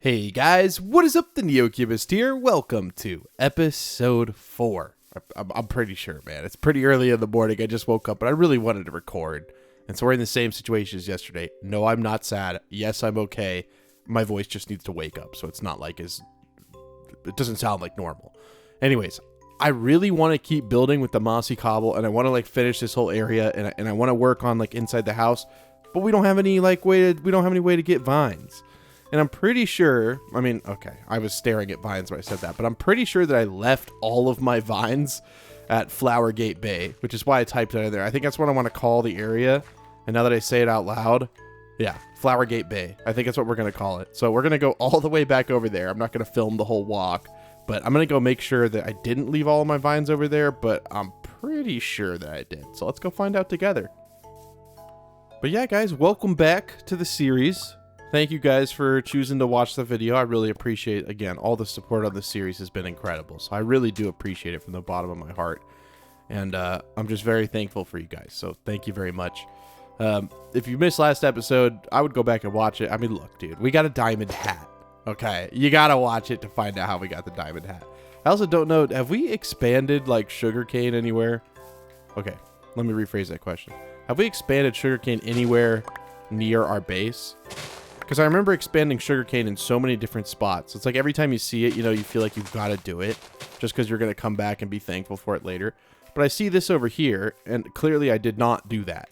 Hey guys, what is up? The NeoCubist here. Welcome to episode 4. I'm pretty sure, man. It's pretty early in the morning. I just woke up, but I really wanted to record. And so we're in the same situation as yesterday. No, I'm not sad. Yes, I'm okay. My voice just needs to wake up, so it's not like it doesn't sound like normal. Anyways, I really want to keep building with the mossy cobble, and I want to like finish this whole area, and I want to work on like inside the house, but we don't have any way to get vines. And I'm pretty sure, I was staring at vines when I said that, but I'm pretty sure that I left all of my vines at Flowergate Bay, which is why I typed it in there. I think that's what I want to call the area. And now that I say it out loud, yeah, Flowergate Bay. I think that's what we're going to call it. So we're going to go all the way back over there. I'm not going to film the whole walk, but I'm going to go make sure that I didn't leave all of my vines over there, but I'm pretty sure that I did. So let's go find out together. But yeah, guys, welcome back to the series. Thank you guys for choosing to watch the video. I really appreciate, again, all the support on this series has been incredible. So I really do appreciate it from the bottom of my heart. And I'm just very thankful for you guys. So thank you very much. If you missed last episode, I would go back and watch it. I mean, look, dude, we got a diamond hat. Okay, you got to watch it to find out how we got the diamond hat. I also don't know, have we expanded like sugarcane anywhere? Okay, let me rephrase that question. Have we expanded sugarcane anywhere near our base? Because I remember expanding sugarcane in so many different spots. It's like every time you see it, you know, you feel like you've got to do it just because you're going to come back and be thankful for it later. But I see this over here, and clearly I did not do that.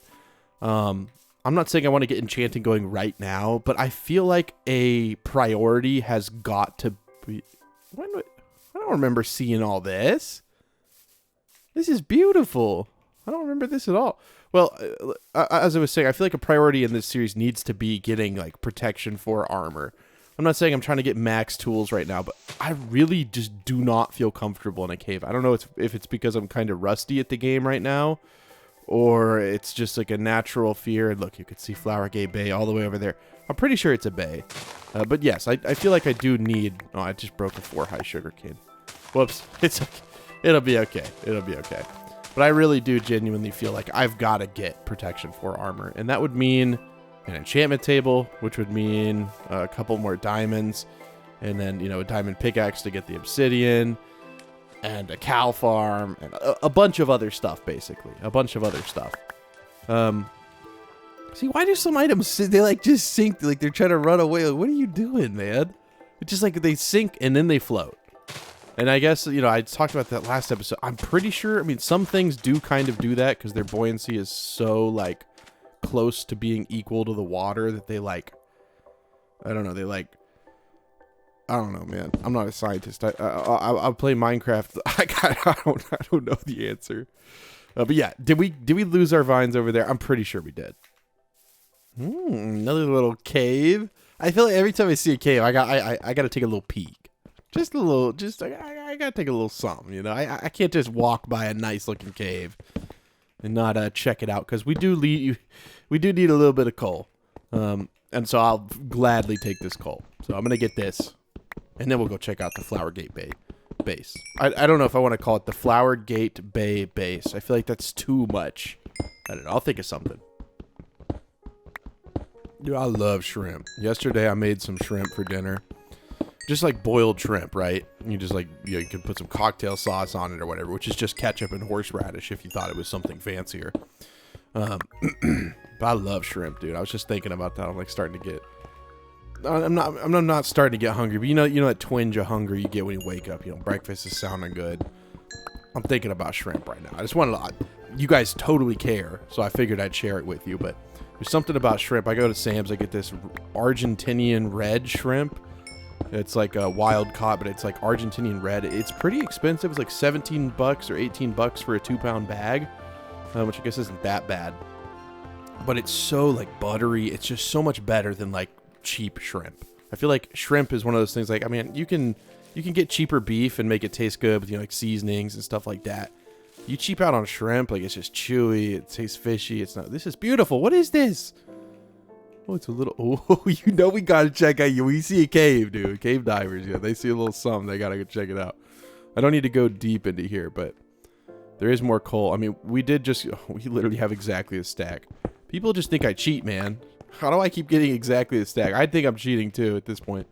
I'm not saying I want to get enchanting going right now, but I feel like a priority has got to be... I don't remember seeing all this. This is beautiful. I don't remember this at all. Well, as I was saying, I feel like a priority in this series needs to be getting like protection for armor. I'm not saying I'm trying to get max tools right now, but I really just do not feel comfortable in a cave. I don't know if it's because I'm kind of rusty at the game right now, or it's just like a natural fear. And look, you can see Flowergate Bay all the way over there. I'm pretty sure it's a bay. But yes, I feel like I do need... Oh, I just broke a 4-high sugarcane. Whoops. It'll be okay. It'll be okay. But I really do genuinely feel like I've got to get protection for armor. And that would mean an enchantment table, which would mean a couple more diamonds. And then, you know, a diamond pickaxe to get the obsidian. And a cow farm. And a bunch of other stuff, basically. A bunch of other stuff. See, why do some items, they like just sink, like they're trying to run away? Like, what are you doing, man? It's just like they sink and then they float. And I guess, you know, I talked about that last episode. I'm pretty sure, I mean, some things do kind of do that because their buoyancy is so, like, close to being equal to the water that they, like, I don't know, I don't know, man. I'm not a scientist. I'll play Minecraft. I don't know the answer. But yeah, did we lose our vines over there? I'm pretty sure we did. Another little cave. I feel like every time I see a cave, I got to take a little peek. Just a little, I gotta take a little something, you know. I can't just walk by a nice looking cave and not check it out, because we do need a little bit of coal, and so I'll gladly take this coal. So I'm gonna get this, and then we'll go check out the Flowergate Bay base. I don't know if I want to call it the Flowergate Bay base. I feel like that's too much. I don't know. I'll think of something. Dude, I love shrimp. Yesterday I made some shrimp for dinner. Just like boiled shrimp, right? You just like, you know, you can put some cocktail sauce on it or whatever, which is just ketchup and horseradish if you thought it was something fancier. But I love shrimp, dude. I was just thinking about that. I'm like starting to get... I'm not starting to get hungry, but you know that twinge of hunger you get when you wake up. You know, breakfast is sounding good. I'm thinking about shrimp right now. I just wanted to... You guys totally care, so I figured I'd share it with you, but there's something about shrimp. I go to Sam's, I get this Argentinian red shrimp. It's like a wild caught, but it's like Argentinian red. It's pretty expensive. It's like 17 bucks or 18 bucks for a 2-pound bag, which I guess isn't that bad. But it's so like buttery. It's just so much better than like cheap shrimp. I feel like shrimp is one of those things. Like, I mean, you can get cheaper beef and make it taste good with, you know, like seasonings and stuff like that. You cheap out on shrimp, like it's just chewy. It tastes fishy. It's not. This is beautiful. What is this? Oh, it's a little... Oh, you know we gotta check out... We see a cave, dude. Cave divers, yeah. They see a little something. They gotta go check it out. I don't need to go deep into here, but there is more coal. I mean, we literally have exactly a stack. People just think I cheat, man. How do I keep getting exactly a stack? I think I'm cheating, too, at this point.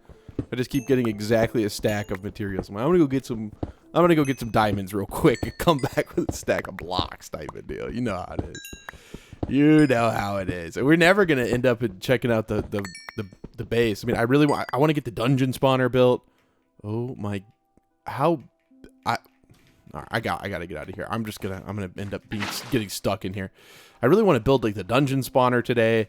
I just keep getting exactly a stack of materials. I'm gonna go get some. I'm gonna go get some diamonds real quick and come back with a stack of blocks type of deal. You know how it is. You know how it is. And we're never gonna end up checking out the base. I mean, I want to get the dungeon spawner built. Oh my, I gotta get out of here. I'm gonna end up getting stuck in here. I really want to build like the dungeon spawner today.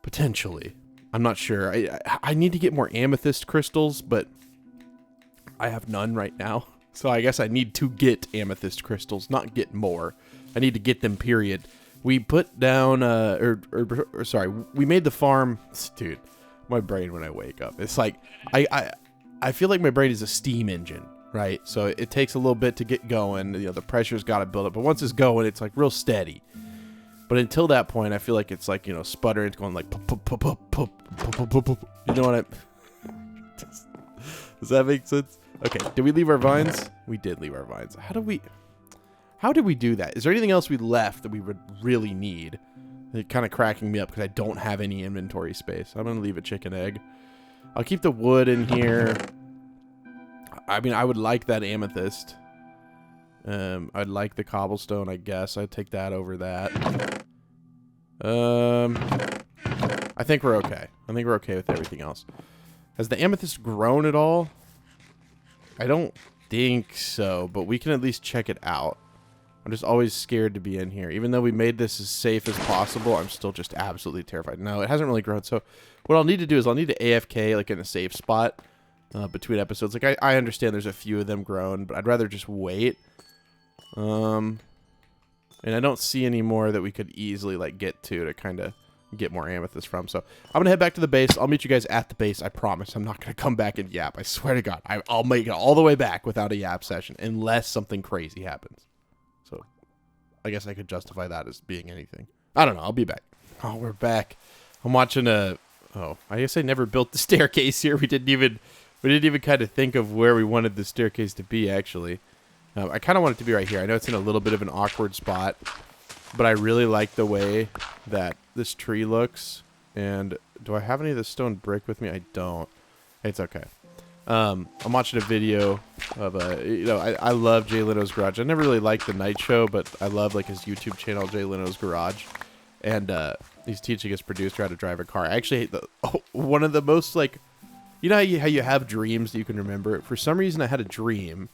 Potentially. I'm not sure. I need to get more amethyst crystals, but I have none right now. So I guess I need to get amethyst crystals, not get more. I need to get them, period. We put down, sorry, we made the farm. Dude, my brain when I wake up. It's like, I feel like my brain is a steam engine, right? So it takes a little bit to get going. You know, the pressure's got to build up. But once it's going, it's like real steady. But until that point, I feel like it's like, you know, sputtering. It's going like, you know what I... Does that make sense? Okay, did we leave our vines? We did leave our vines. How did we do that? Is there anything else we left that we would really need? It's kind of cracking me up because I don't have any inventory space. I'm going to leave a chicken egg. I'll keep the wood in here. I mean, I would like that amethyst. I'd like the cobblestone, I guess. I'd take that over that. I think we're okay. I think we're okay with everything else. Has the amethyst grown at all? I don't think so, but we can at least check it out. I'm just always scared to be in here. Even though we made this as safe as possible, I'm still just absolutely terrified. No, it hasn't really grown. So what I'll need to do is I'll need to AFK like in a safe spot between episodes. Like I understand there's a few of them grown, but I'd rather just wait. And I don't see any more that we could easily like get to kind of get more amethyst from. So I'm gonna head back to the base. I'll meet you guys at the base. I promise. I'm not gonna come back and yap. I swear to God, I'll make it all the way back without a yap session unless something crazy happens. So I guess I could justify that as being anything. I don't know. I'll be back. Oh, we're back. I'm watching a. Oh, I guess I never built the staircase here. We didn't even kind of think of where we wanted the staircase to be. Actually, I kind of want it to be right here. I know it's in a little bit of an awkward spot, but I really like the way that this tree looks. And do I have any of the stone brick with me? I don't. It's okay. I'm watching a video of I love Jay Leno's Garage. I never really liked the night show, but I love like his YouTube channel, Jay Leno's Garage. And he's teaching his producer how to drive a car. I actually hate one of the most like, you know how you have dreams that you can remember? For some reason I had a dream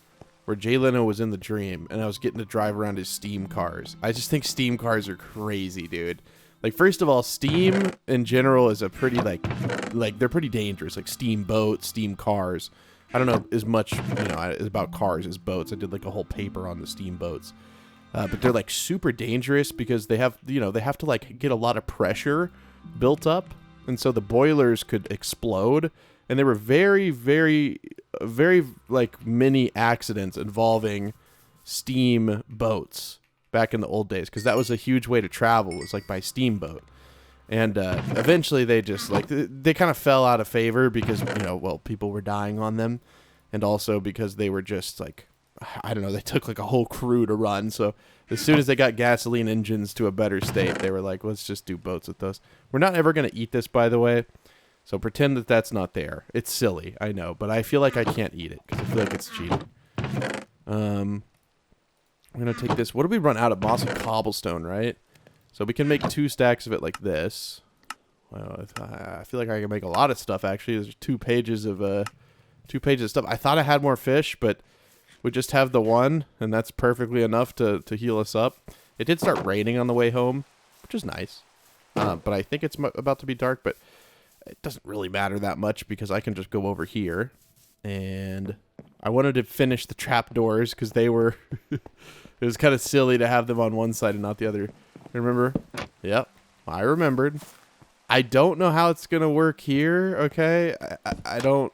where Jay Leno was in the dream and I was getting to drive around his steam cars. I just think steam cars are crazy, dude. Like, first of all, steam in general is a pretty, like they're pretty dangerous. Like, steam boats, steam cars. I don't know as much, about cars as boats. I did, like, a whole paper on the steam boats. But they're, like, super dangerous because they have, they have to, like, get a lot of pressure built up. And so the boilers could explode. And there were very, very, very, like, many accidents involving steam boats back in the old days, because that was a huge way to travel, was like by steamboat. And eventually they just like they kind of fell out of favor because people were dying on them, and also because they were just like, I don't know, they took like a whole crew to run. So as soon as they got gasoline engines to a better state, they were like, let's just do boats with those. We're not ever going to eat this, by the way, so pretend that that's not there. It's silly, I know, but I feel like I can't eat it because I feel like it's cheating. I'm going to take this. What do we run out of? Mossy cobblestone, right? So we can make 2 stacks of it like this. Well, I feel like I can make a lot of stuff, actually. There's 2 pages of stuff. I thought I had more fish, but we just have the one, and that's perfectly enough to heal us up. It did start raining on the way home, which is nice. But I think it's about to be dark, but it doesn't really matter that much because I can just go over here. And I wanted to finish the trapdoors because they were... It was kind of silly to have them on one side and not the other. Remember? Yep, I remembered. I don't know how it's going to work here, okay? I don't...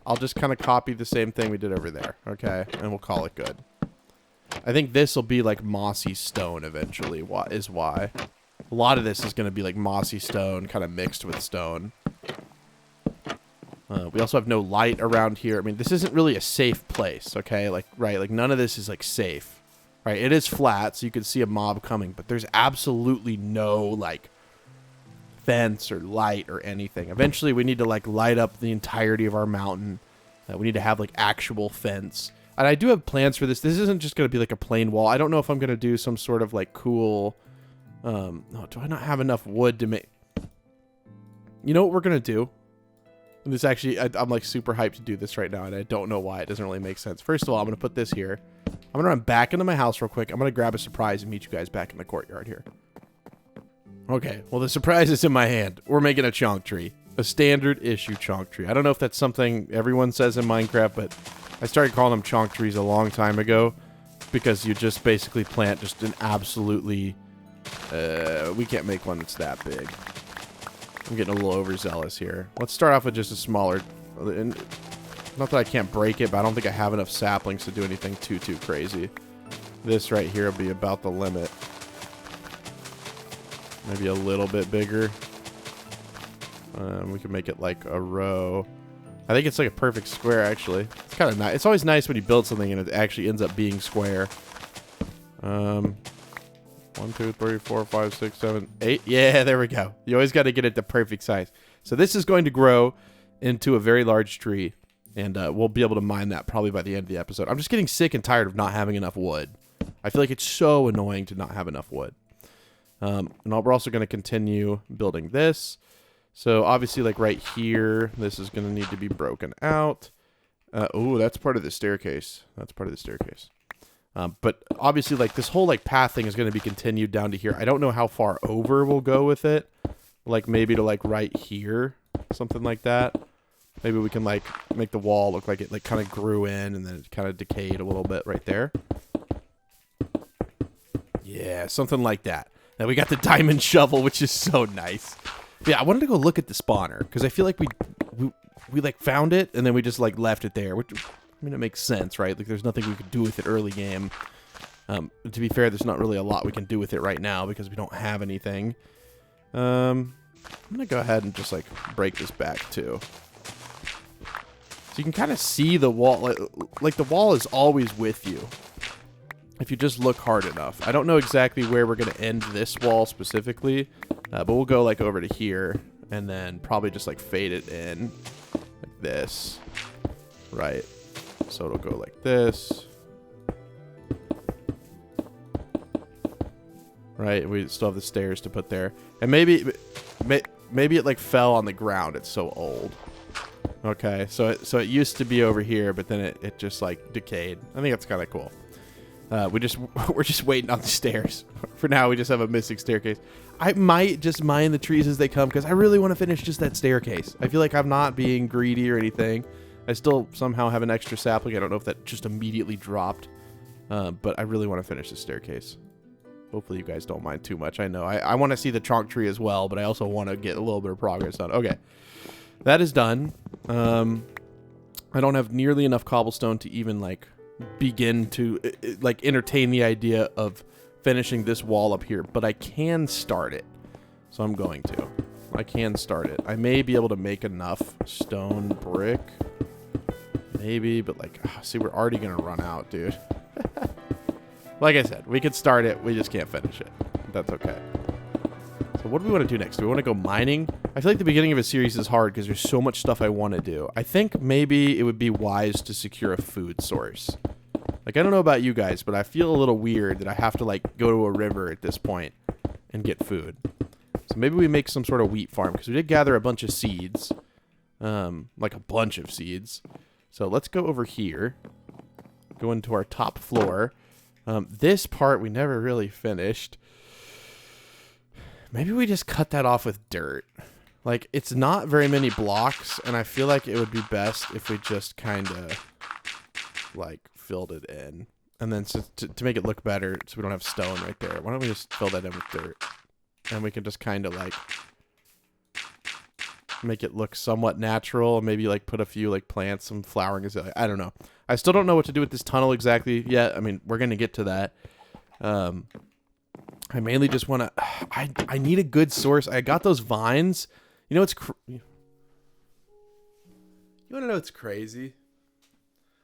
I'll just kind of copy the same thing we did over there, okay? And we'll call it good. I think this will be like mossy stone eventually, is why. A lot of this is going to be like mossy stone, kind of mixed with stone. We also have no light around here. I mean, this isn't really a safe place, okay? Like, right, like none of this is like safe, right? It is flat, so you can see a mob coming, but there's absolutely no like fence or light or anything. Eventually, we need to like light up the entirety of our mountain. We need to have like actual fence. And I do have plans for this. This isn't just going to be like a plain wall. I don't know if I'm going to do some sort of like cool... no, do I not have enough wood to make... You know what we're going to do? And this actually, I'm like super hyped to do this right now, and I don't know why. It doesn't really make sense. First of all, I'm going to put this here. I'm going to run back into my house real quick. I'm going to grab a surprise and meet you guys back in the courtyard here. Okay, well, the surprise is in my hand. We're making a chonk tree. A standard issue chonk tree. I don't know if that's something everyone says in Minecraft, but I started calling them chonk trees a long time ago because you just basically plant just an absolutely... we can't make one that's that big. I'm getting a little overzealous here. Let's start off with just a smaller... Not that I can't break it, but I don't think I have enough saplings to do anything too crazy. This right here will be about the limit. Maybe a little bit bigger. We can make it like a row. I think it's like a perfect square, actually. It's kind of nice. It's always nice when you build something and it actually ends up being square. 1, 2, 3, 4, 5, 6, 7, 8. Yeah, there we go. You always got to get it the perfect size. So this is going to grow into a very large tree. And we'll be able to mine that probably by the end of the episode. I'm just getting sick and tired of not having enough wood. I feel like it's so annoying to not have enough wood. And we're also going to continue building this. So obviously, like right here, this is going to need to be broken out. Oh, that's part of the staircase. That's part of the staircase. But obviously, like this whole like path thing is going to be continued down to here. I don't know how far over we'll go with it. Like maybe to like right here, something like that. Maybe we can like make the wall look like it like kind of grew in and then it kind of decayed a little bit right there. Yeah, something like that. Now we got the diamond shovel, which is so nice. Yeah, I wanted to go look at the spawner because I feel like we like found it and then we just like left it there, which I mean it makes sense, right? Like there's nothing we could do with it early game. To be fair, there's not really a lot we can do with it right now because we don't have anything. I'm gonna go ahead and just like break this back too. So you can kind of see the wall, like the wall is always with you if you just look hard enough. I don't know exactly where we're going to end this wall specifically, but we'll go like over to here and then probably just like fade it in like this, right? So it'll go like this, right? We still have the stairs to put there, and maybe it like fell on the ground. It's so old. Okay, so it used to be over here, but then it just like decayed. I think that's kind of cool. We're just waiting on the stairs. For now, we just have a missing staircase. I might just mine the trees as they come because I really want to finish just that staircase. I feel like I'm not being greedy or anything. I still somehow have an extra sapling. I don't know if that just immediately dropped, but I really want to finish the staircase. Hopefully you guys don't mind too much. I know I want to see the trunk tree as well, but I also want to get a little bit of progress done. Okay. That is done. I don't have nearly enough cobblestone to even like begin to like entertain the idea of finishing this wall up here, but I can start it. So I'm going to. I can start it. I may be able to make enough stone brick. Maybe, but like, see, we're already going to run out, dude. Like I said, we could start it. We just can't finish it. That's okay. So what do we want to do next? Do we want to go mining? I feel like the beginning of a series is hard because there's so much stuff I want to do. I think maybe it would be wise to secure a food source. Like, I don't know about you guys, but I feel a little weird that I have to, like, go to a river at this point and get food. So maybe we make some sort of wheat farm because we did gather a bunch of seeds. Like a bunch of seeds. So let's go over here. Go into our top floor. This part we never really finished. Maybe we just cut that off with dirt. Like, it's not very many blocks, and I feel like it would be best if we just kind of, like, filled it in. And then to make it look better, so we don't have stone right there, why don't we just fill that in with dirt? And we can just kind of, like, make it look somewhat natural, and maybe, like, put a few, like, plants, some flowering. I don't know. I still don't know what to do with this tunnel exactly yet. I mean, we're going to get to that. I mainly just want to... I need a good source. I got those vines. You know what's... You want to know what's crazy?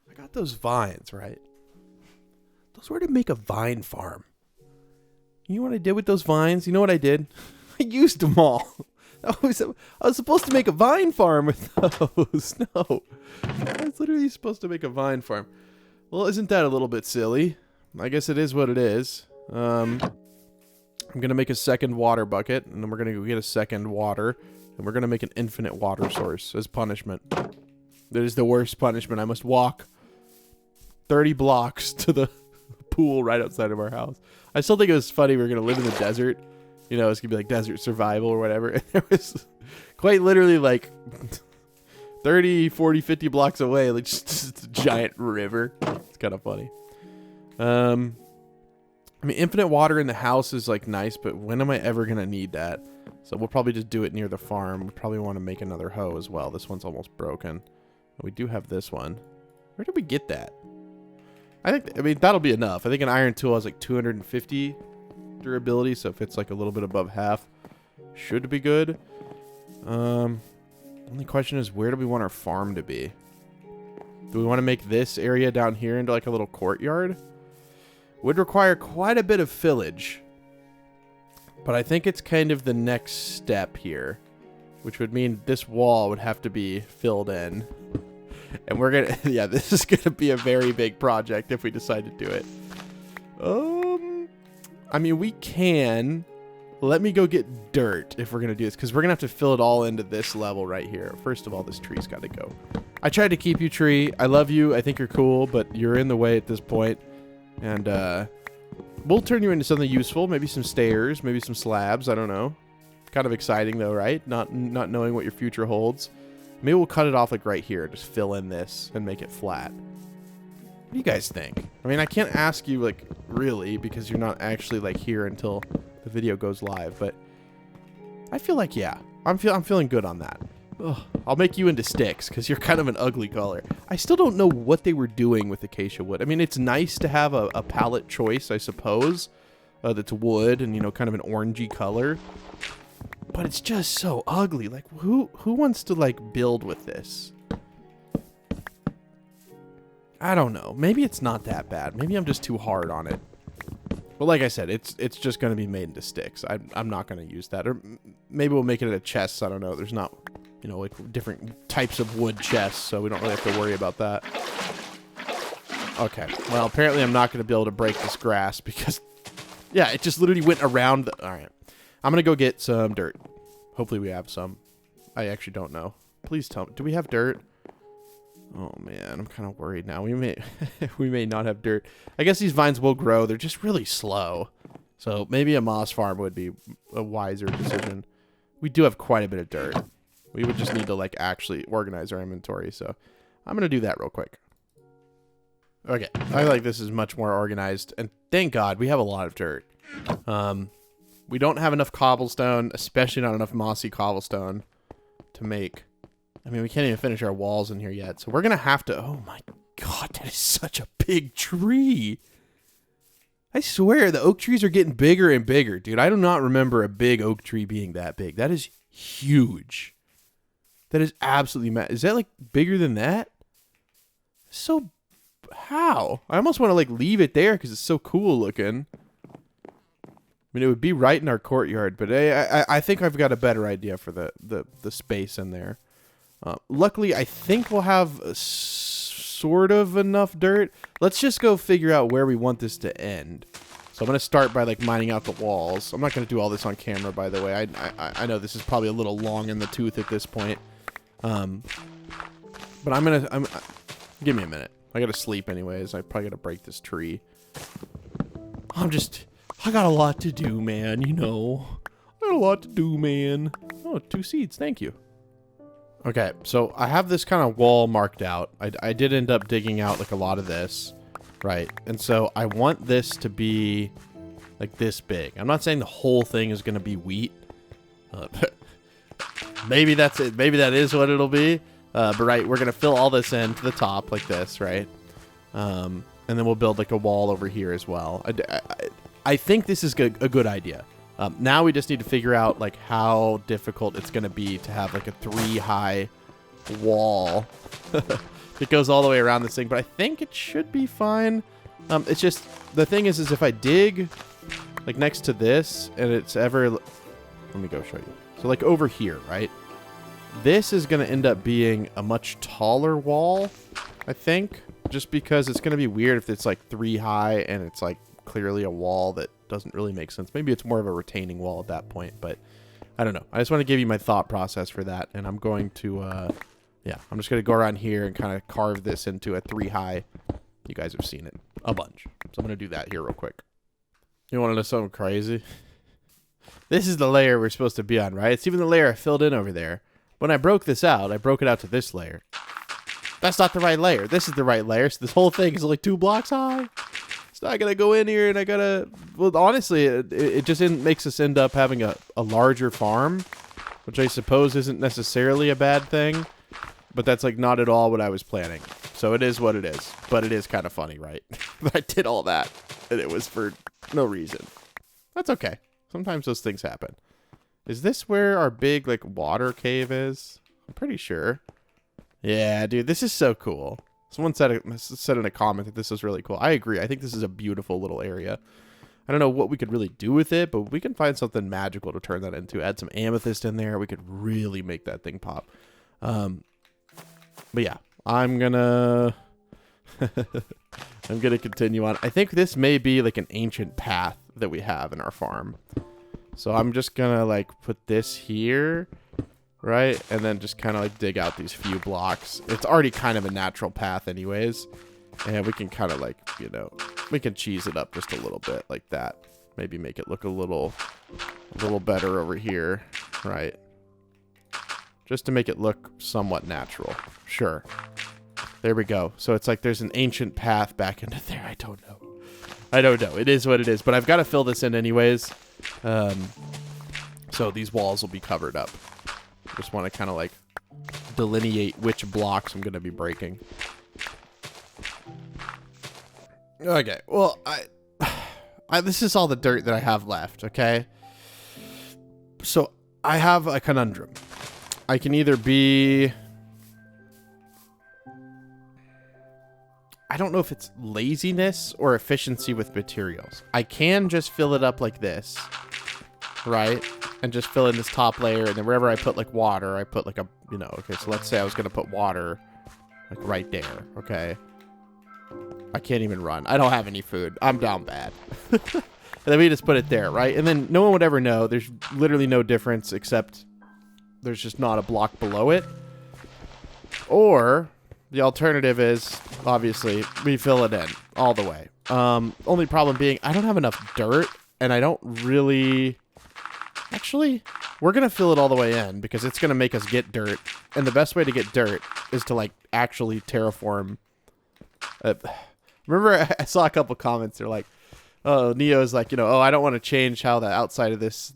I got those vines, right? Those were to make a vine farm. You know what I did with those vines? You know what I did? I used them all. I was supposed to make a vine farm with those. No. I was literally supposed to make a vine farm. Well, isn't that a little bit silly? I guess it is what it is. I'm going to make a second water bucket, and then we're going to go get a second water, and we're going to make an infinite water source as punishment. That is the worst punishment. I must walk 30 blocks to the pool right outside of our house. I still think it was funny we were going to live in the desert. You know, it's going to be like desert survival or whatever. And there was quite literally like 30, 40, 50 blocks away, like just a giant river. It's kind of funny. I mean, infinite water in the house is like nice, but when am I ever going to need that? So we'll probably just do it near the farm. We probably want to make another hoe as well. This one's almost broken. We do have this one. Where did we get that? I mean, that'll be enough. I think an iron tool has like 250 durability, so if it's like a little bit above half, should be good. Only question is, where do we want our farm to be? Do we want to make this area down here into like a little courtyard? Would require quite a bit of fillage. But I think it's kind of the next step here, which would mean this wall would have to be filled in. And we're going to, yeah, this is going to be a very big project if we decide to do it. I mean, we can. Let me go get dirt if we're going to do this, because we're going to have to fill it all into this level right here. First of all, this tree's got to go. I tried to keep you, tree. I love you. I think you're cool, but you're in the way at this point. And we'll turn you into something useful. Maybe some stairs, maybe some slabs. I don't know. Kind of exciting, though, right? Not knowing what your future holds. Maybe we'll cut it off like right here. Just fill in this and make it flat. What do you guys think? I mean, I can't ask you, like, really, because you're not actually, like, here until the video goes live. But I feel like, yeah. I'm feeling good on that. Ugh. I'll make you into sticks, because you're kind of an ugly color. I still don't know what they were doing with acacia wood. I mean, it's nice to have a palette choice, I suppose. That's wood and, you know, kind of an orangey color. But it's just so ugly. Like, who wants to, like, build with this? I don't know. Maybe it's not that bad. Maybe I'm just too hard on it. But like I said, it's just going to be made into sticks. I'm not going to use that. Or maybe we'll make it a chest. I don't know. There's not, you know, like different types of wood chests, so we don't really have to worry about that. Okay. Well, apparently I'm not going to be able to break this grass because, yeah, it just literally went around the... All right. I'm going to go get some dirt. Hopefully we have some. I actually don't know. Please tell me. Do we have dirt? Oh, man. I'm kind of worried now. We may not have dirt. I guess these vines will grow. They're just really slow. So maybe a moss farm would be a wiser decision. We do have quite a bit of dirt. We would just need to, like, actually organize our inventory. So I'm going to do that real quick. Okay. I like this is much more organized. And thank God we have a lot of dirt. We don't have enough cobblestone, especially not enough mossy cobblestone to make. I mean, we can't even finish our walls in here yet. So we're going to have to... Oh, my God. That is such a big tree. I swear, the oak trees are getting bigger and bigger, dude. I do not remember a big oak tree being that big. That is huge. That is absolutely mad. Is that, like, bigger than that? So... How? I almost want to, like, leave it there because it's so cool looking. I mean, it would be right in our courtyard, but I think I've got a better idea for the space in there. Luckily, I think we'll have sort of enough dirt. Let's just go figure out where we want this to end. So I'm going to start by, like, mining out the walls. I'm not going to do all this on camera, by the way. I know this is probably a little long in the tooth at this point. But give me a minute. I got to sleep anyways. I probably got to break this tree. I got a lot to do, man, you know. I got a lot to do, man. Oh, 2 seeds. Thank you. Okay, so I have this kind of wall marked out. I did end up digging out, like, a lot of this. Right. And so I want this to be, like, this big. I'm not saying the whole thing is going to be wheat. Maybe that's it. Maybe that is what it'll be. But, right, we're going to fill all this in to the top like this, right? And then we'll build, like, a wall over here as well. I think this is a good idea. Now we just need to figure out, like, how difficult it's going to be to have, like, a 3-high wall that goes all the way around this thing. But I think it should be fine. It's just, the thing is if I dig, like, next to this, and it's ever... Let me go show you. So like over here, right? This is going to end up being a much taller wall, I think. Just because it's going to be weird if it's like 3 high and it's like clearly a wall that doesn't really make sense. Maybe it's more of a retaining wall at that point, but I don't know. I just want to give you my thought process for that. And I'm going to, yeah, I'm just going to go around here and kind of carve this into a 3 high. You guys have seen it a bunch. So I'm going to do that here real quick. You want to know something crazy? This is the layer we're supposed to be on, right? It's even the layer I filled in over there. When I broke this out, I broke it out to this layer. That's not the right layer. This is the right layer. So this whole thing is like 2 blocks high. So I gotta go in here and I gotta... Well, honestly, it just makes us end up having a larger farm, which I suppose isn't necessarily a bad thing. But that's like not at all what I was planning. So it is what it is. But it is kind of funny, right? I did all that and it was for no reason. That's okay. Sometimes those things happen. Is this where our big, like, water cave is? I'm pretty sure. Yeah, dude, this is so cool. Someone said in a comment that this is really cool. I agree. I think this is a beautiful little area. I don't know what we could really do with it, but we can find something magical to turn that into. Add some amethyst in there. We could really make that thing pop. But yeah, I'm gonna... I'm gonna continue on. I think this may be like an ancient path that we have in our farm. So I'm just gonna like put this here, right? And then just kind of like dig out these few blocks. It's already kind of a natural path anyways. And we can kind of like, you know, we can cheese it up just a little bit like that. Maybe make it look a little better over here, right? Just to make it look somewhat natural. Sure. There we go. So it's like there's an ancient path back into there. I don't know. I don't know. It is what it is. But I've got to fill this in anyways. So these walls will be covered up. Just want to kind of like delineate which blocks I'm going to be breaking. Okay. Well, this is all the dirt that I have left. Okay. So I have a conundrum. I can either be... I don't know if it's laziness or efficiency with materials. I can just fill it up like this, right? And just fill in this top layer, and then wherever I put like water, I put like a, you know, okay, so let's say I was going to put water like right there, okay? I can't even run. I don't have any food. I'm down bad. And then we just put it there, right? And then no one would ever know. There's literally no difference except there's just not a block below it. Or... the alternative is, obviously, we fill it in all the way. Only problem being, I don't have enough dirt, and I don't really... Actually, we're going to fill it all the way in, because it's going to make us get dirt. And the best way to get dirt is to, like, actually terraform. Remember, I saw a couple comments, they're like, oh, Neo's like, you know, oh, I don't want to change how the outside of this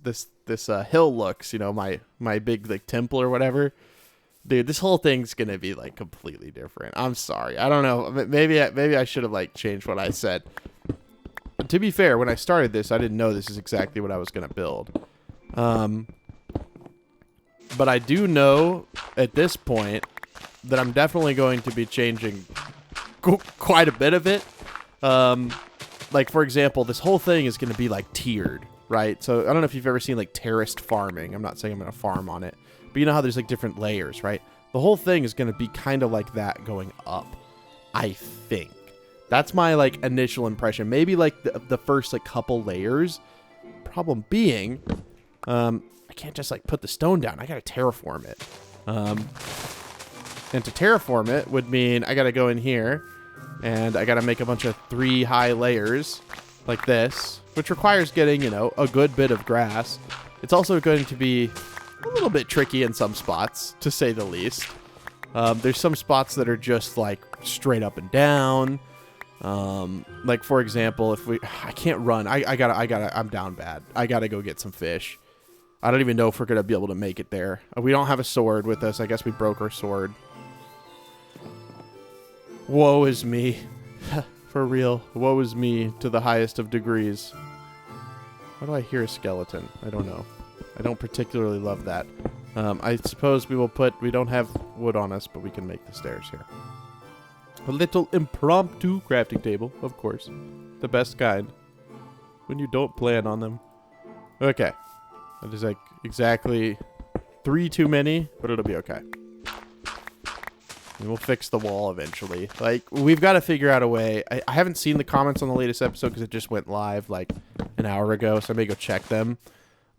hill looks, you know, my big, like, temple or whatever. Dude, this whole thing's gonna be like completely different. I'm sorry. I don't know. Maybe I should have like changed what I said. But to be fair, when I started this, I didn't know this is exactly what I was gonna build. But I do know at this point that I'm definitely going to be changing quite a bit of it. Like for example, this whole thing is gonna be like tiered, right? So I don't know if you've ever seen like terraced farming. I'm not saying I'm gonna farm on it. But you know how there's like different layers, right? The whole thing is going to be kind of like that going up, I think. That's my like initial impression. Maybe like the first like couple layers. Problem being, I can't just like put the stone down. I got to terraform it. And to terraform it would mean I got to go in here and I got to make a bunch of 3 high layers like this, which requires getting, you know, a good bit of grass. It's also going to be a little bit tricky in some spots, to say the least. There's some spots that are just like straight up and down. Like for example, if I can't run, I'm down bad. I gotta go get some fish. I don't even know if we're gonna be able to make it there. We don't have a sword with us. I guess we broke our sword. Woe is me. For real. Woe is me to the highest of degrees. Why do I hear a skeleton? I don't know. I don't particularly love that. I suppose we don't have wood on us, but we can make the stairs here. A little impromptu crafting table, of course. The best kind. When you don't plan on them. Okay. That is like exactly 3 too many, but it'll be okay. And we'll fix the wall eventually. Like, we've got to figure out a way. I haven't seen the comments on the latest episode because it just went live like an hour ago, so I may go check them.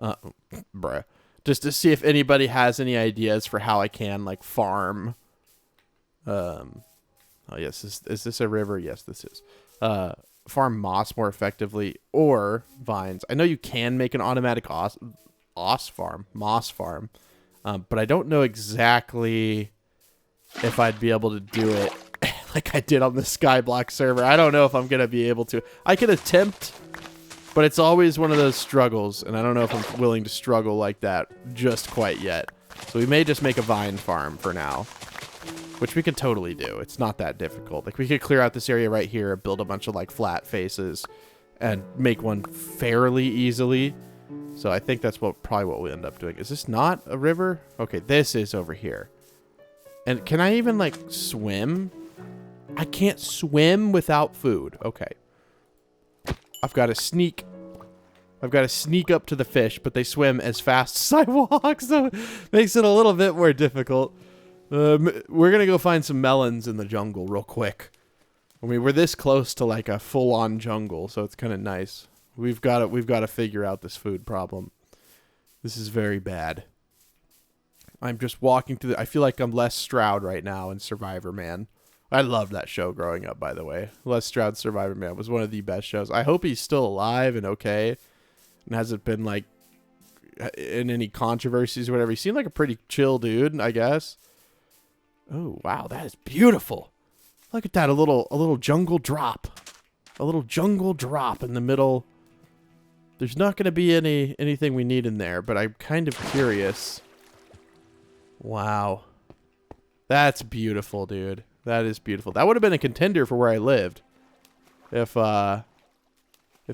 Bruh. Just to see if anybody has any ideas for how I can, like, farm. Oh, yes. Is this a river? Yes, this is. Farm moss more effectively, or vines. I know you can make an automatic moss farm, but I don't know exactly if I'd be able to do it like I did on the Skyblock server. I don't know if I'm going to be able to. I can attempt, but it's always one of those struggles, and I don't know if I'm willing to struggle like that just quite yet. So we may just make a vine farm for now, which we could totally do. It's not that difficult. Like, we could clear out this area right here, build a bunch of, like, flat faces, and make one fairly easily. So I think that's probably what we end up doing. Is this not a river? Okay, this is over here. And can I even, like, swim? I can't swim without food. Okay. I've got to sneak up to the fish, but they swim as fast as I walk, so it makes it a little bit more difficult. We're going to go find some melons in the jungle real quick. I mean, we're this close to, like, a full-on jungle, so it's kind of nice. We've got to figure out this food problem. This is very bad. I'm just walking through I feel like I'm Les Stroud right now in Survivor Man. I loved that show growing up, by the way. Les Stroud's Survivor Man was one of the best shows. I hope he's still alive and okay, and hasn't been, like, in any controversies or whatever. He seemed like a pretty chill dude, I guess. Oh, wow, that is beautiful. Look at that, a little jungle drop. A little jungle drop in the middle. There's not going to be anything we need in there, but I'm kind of curious. Wow. That's beautiful, dude. That is beautiful. That would have been a contender for where I lived if it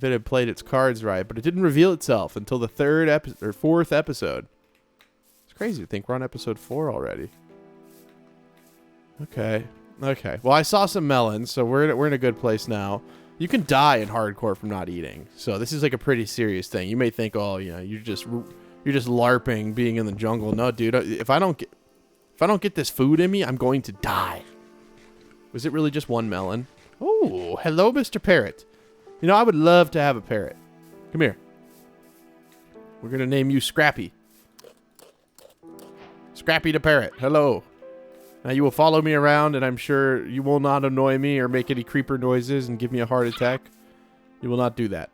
had played its cards right, but it didn't reveal itself until the 4th episode. It's crazy to think we're on episode 4 already. Okay. Well, I saw some melons, so we're in a good place now. You can die in hardcore from not eating, so this is like a pretty serious thing. You may think, oh, you know, you're just LARPing being in the jungle. No, dude. If I don't get this food in me, I'm going to die. Was it really just one melon? Oh, hello, Mr. Parrot. You know, I would love to have a parrot. Come here. We're gonna name you Scrappy. Scrappy the parrot. Hello. Now you will follow me around, and I'm sure you will not annoy me or make any creeper noises and give me a heart attack. You will not do that.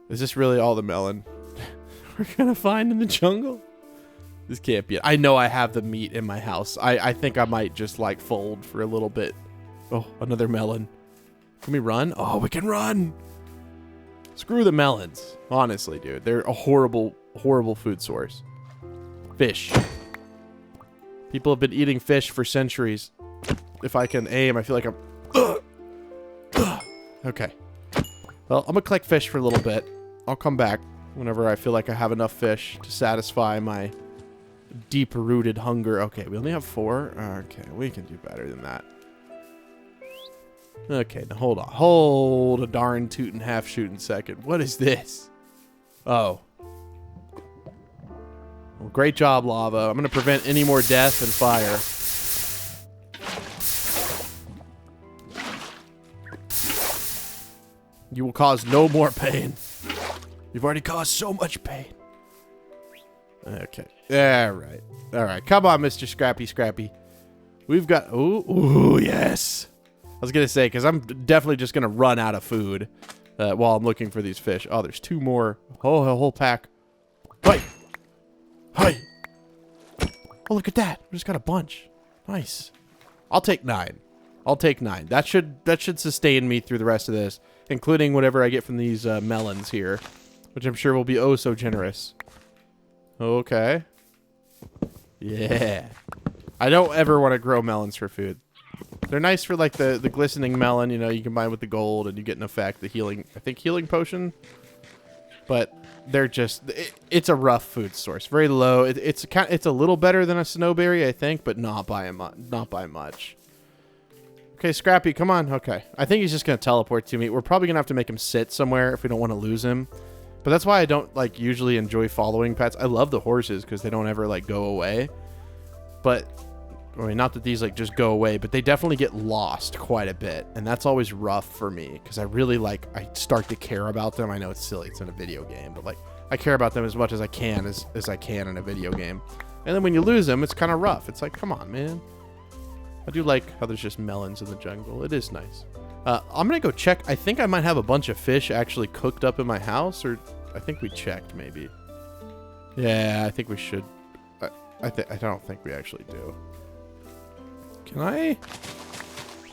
Is this really all the melon we're gonna find in the jungle? This can't be it. I know I have the meat in my house. I think I might just, like, fold for a little bit. Oh, another melon. Can we run? Oh, we can run! Screw the melons. Honestly, dude. They're a horrible, horrible food source. Fish. People have been eating fish for centuries. If I can aim, I feel like I'm... Okay. Well, I'm gonna collect fish for a little bit. I'll come back whenever I feel like I have enough fish to satisfy my deep-rooted hunger. Okay, we only have 4. Okay, we can do better than that. Okay, now hold on. Hold a darn tootin' half shootin' second. What is this? Oh. Well, great job, lava. I'm going to prevent any more death and fire. You will cause no more pain. You've already caused so much pain. Okay. Alright. Alright. Come on, Mr. Scrappy. We've got... Ooh, yes. I was going to say, because I'm definitely just going to run out of food while I'm looking for these fish. Oh, there's 2 more. Oh, a whole pack. Hey! Hey! Oh, look at that. We just got a bunch. Nice. I'll take 9. That should sustain me through the rest of this, including whatever I get from these melons here, which I'm sure will be oh so generous. Okay. Yeah. I don't ever want to grow melons for food. They're nice for, like, the glistening melon, you know, you combine with the gold and you get an effect, the healing, I think healing potion. But they're just, it's a rough food source. Very low. It's a little better than a snowberry, I think, but not by much. Okay, Scrappy, come on. Okay. I think he's just going to teleport to me. We're probably going to have to make him sit somewhere if we don't want to lose him. But that's why I don't like usually enjoy following pets. I love the horses because they don't ever like go away. But I mean, not that these like just go away, but they definitely get lost quite a bit. And that's always rough for me because I really like, I start to care about them. I know it's silly, it's in a video game, but like I care about them as much as I can as I can in a video game. And then when you lose them, it's kind of rough. It's like, come on, man. I do like how there's just melons in the jungle. It is nice. I'm going to go check. I think I might have a bunch of fish actually cooked up in my house, or I think we checked maybe. Yeah, I think we should. I don't think we actually do. Can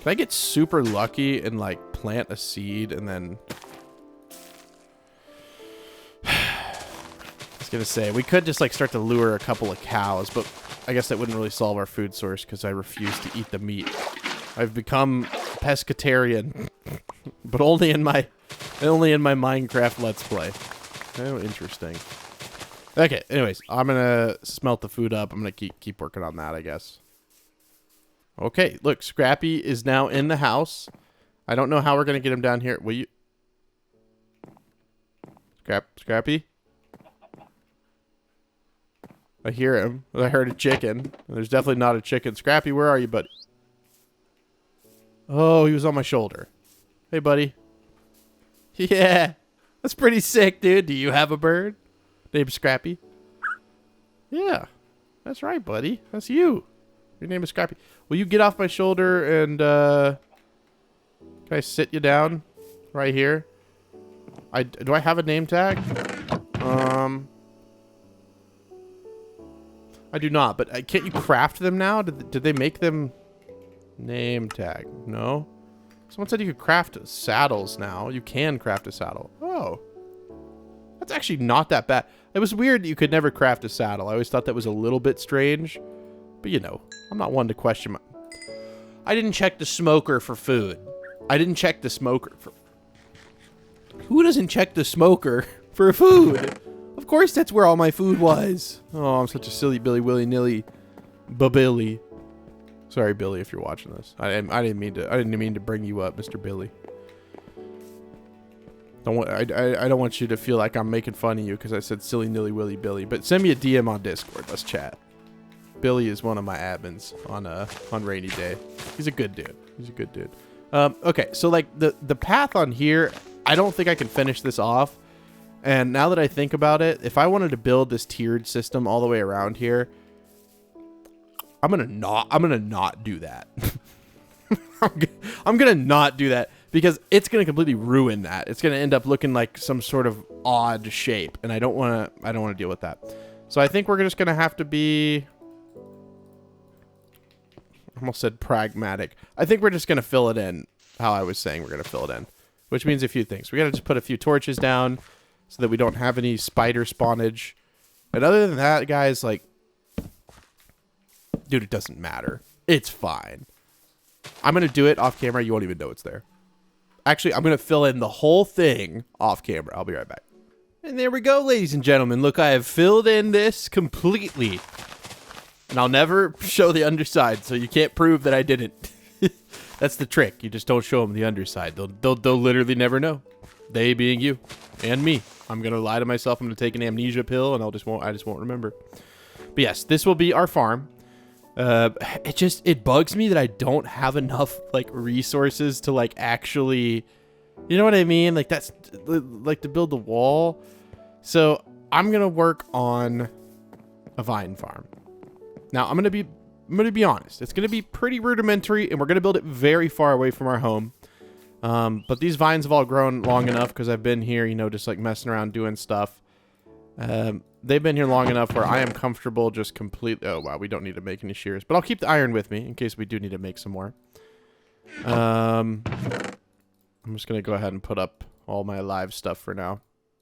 I get super lucky and like plant a seed and then I was going to say we could just like start to lure a couple of cows, but I guess that wouldn't really solve our food source because I refuse to eat the meat. I've become pescatarian, but only in my Minecraft Let's Play. Oh, interesting. Okay, anyways, I'm gonna smelt the food up. I'm gonna keep working on that, I guess. Okay, look, Scrappy is now in the house. I don't know how we're gonna get him down here. Will you? Scrappy? I hear him. I heard a chicken. There's definitely not a chicken. Scrappy, where are you, buddy? Oh, he was on my shoulder. Hey, buddy. Yeah, that's pretty sick, dude. Do you have a bird named Scrappy? Yeah, that's right, buddy. That's you. Your name is Scrappy. Will you get off my shoulder and can I sit you down right here? Do I have a name tag? I do not, but can't you craft them now? Did they make them name tag? No? Someone said you could craft saddles now. You can craft a saddle. Oh. That's actually not that bad. It was weird that you could never craft a saddle. I always thought that was a little bit strange. But you know, I'm not one to question my... I didn't check the smoker for food. I didn't check the smoker for... Who doesn't check the smoker for food? Of course that's where all my food was. Oh, I'm such a silly Billy Willy-nilly. Billy. Sorry, Billy, if you're watching this. I didn't mean to bring you up, Mr. Billy. I don't want you to feel like I'm making fun of you because I said silly nilly willy Billy. But send me a DM on Discord. Let's chat. Billy is one of my admins on RainyDay. He's a good dude. He's a good dude. Okay, so like the path on here, I don't think I can finish this off. And now that I think about it, if I wanted to build this tiered system all the way around here, I'm gonna not do that. I'm gonna not do that because it's gonna completely ruin that. It's gonna end up looking like some sort of odd shape, and I don't want to deal with that. So I think we're just gonna have to be, I almost said pragmatic. I think we're just gonna fill it in how I was saying we're gonna fill it in, which means a few things. We gotta just put a few torches down so that we don't have any spider spawnage. And other than that, guys, like, dude, it doesn't matter. It's fine. I'm going to do it off camera. You won't even know it's there. Actually, I'm going to fill in the whole thing off camera. I'll be right back. And there we go, ladies and gentlemen. Look, I have filled in this completely. And I'll never show the underside, so you can't prove that I didn't. That's the trick. You just don't show them the underside. They'll literally never know. They being you and me. I'm going to lie to myself. I'm going to take an amnesia pill, and I just won't remember. But yes, this will be our farm. It bugs me that I don't have enough like resources to like actually, you know what I mean? Like that's like to build the wall. So I'm going to work on a vine farm. Now I'm going to be honest. It's going to be pretty rudimentary and we're going to build it very far away from our home. But these vines have all grown long enough because I've been here, you know, just like messing around doing stuff. They've been here long enough where I am comfortable just completely... Oh, wow, we don't need to make any shears. But I'll keep the iron with me in case we do need to make some more. I'm just going to go ahead and put up all my live stuff for now.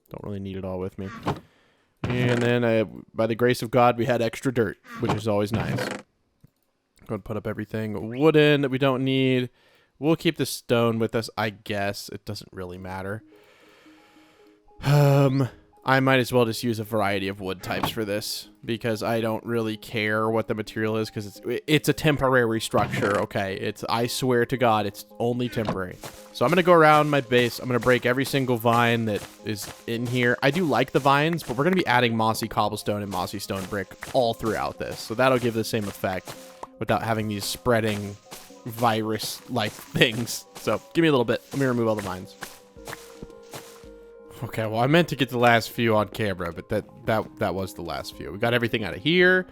Don't really need it all with me. And then, by the grace of God, we had extra dirt, which is always nice. I'm going to put up everything wooden that we don't need. We'll keep the stone with us, I guess. It doesn't really matter. I might as well just use a variety of wood types for this because I don't really care what the material is because it's a temporary structure, okay? I swear to God, it's only temporary. So I'm going to go around my base. I'm going to break every single vine that is in here. I do like the vines, but we're going to be adding mossy cobblestone and mossy stone brick all throughout this. So that'll give the same effect without having these spreading virus-like things. So give me a little bit. Let me remove all the vines. Okay, well, I meant to get the last few on camera, but that was the last few. We got everything out of here,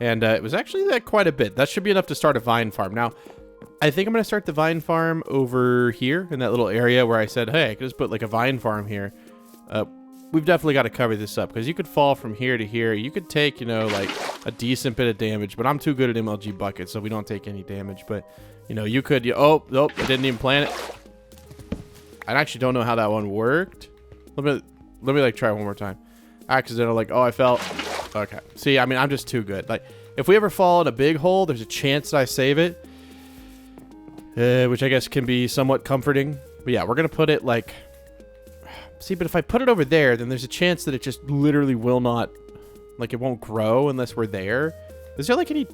and it was actually quite a bit. That should be enough to start a vine farm. Now, I think I'm going to start the vine farm over here in that little area where I said, hey, I could just put like a vine farm here. We've definitely got to cover this up because you could fall from here to here. You could take, you know, like a decent bit of damage, but I'm too good at MLG buckets, so we don't take any damage. But, you know, you could, oh, nope, I didn't even plan it. I actually don't know how that one worked. Let me like try one more time. Accidental, like, oh, I fell. Okay. See, I mean, I'm just too good. Like, if we ever fall in a big hole, there's a chance that I save it. Which I guess can be somewhat comforting. But yeah, we're going to put it like... See, but if I put it over there, then there's a chance that it just literally will not... Like, it won't grow unless we're there. Is there like any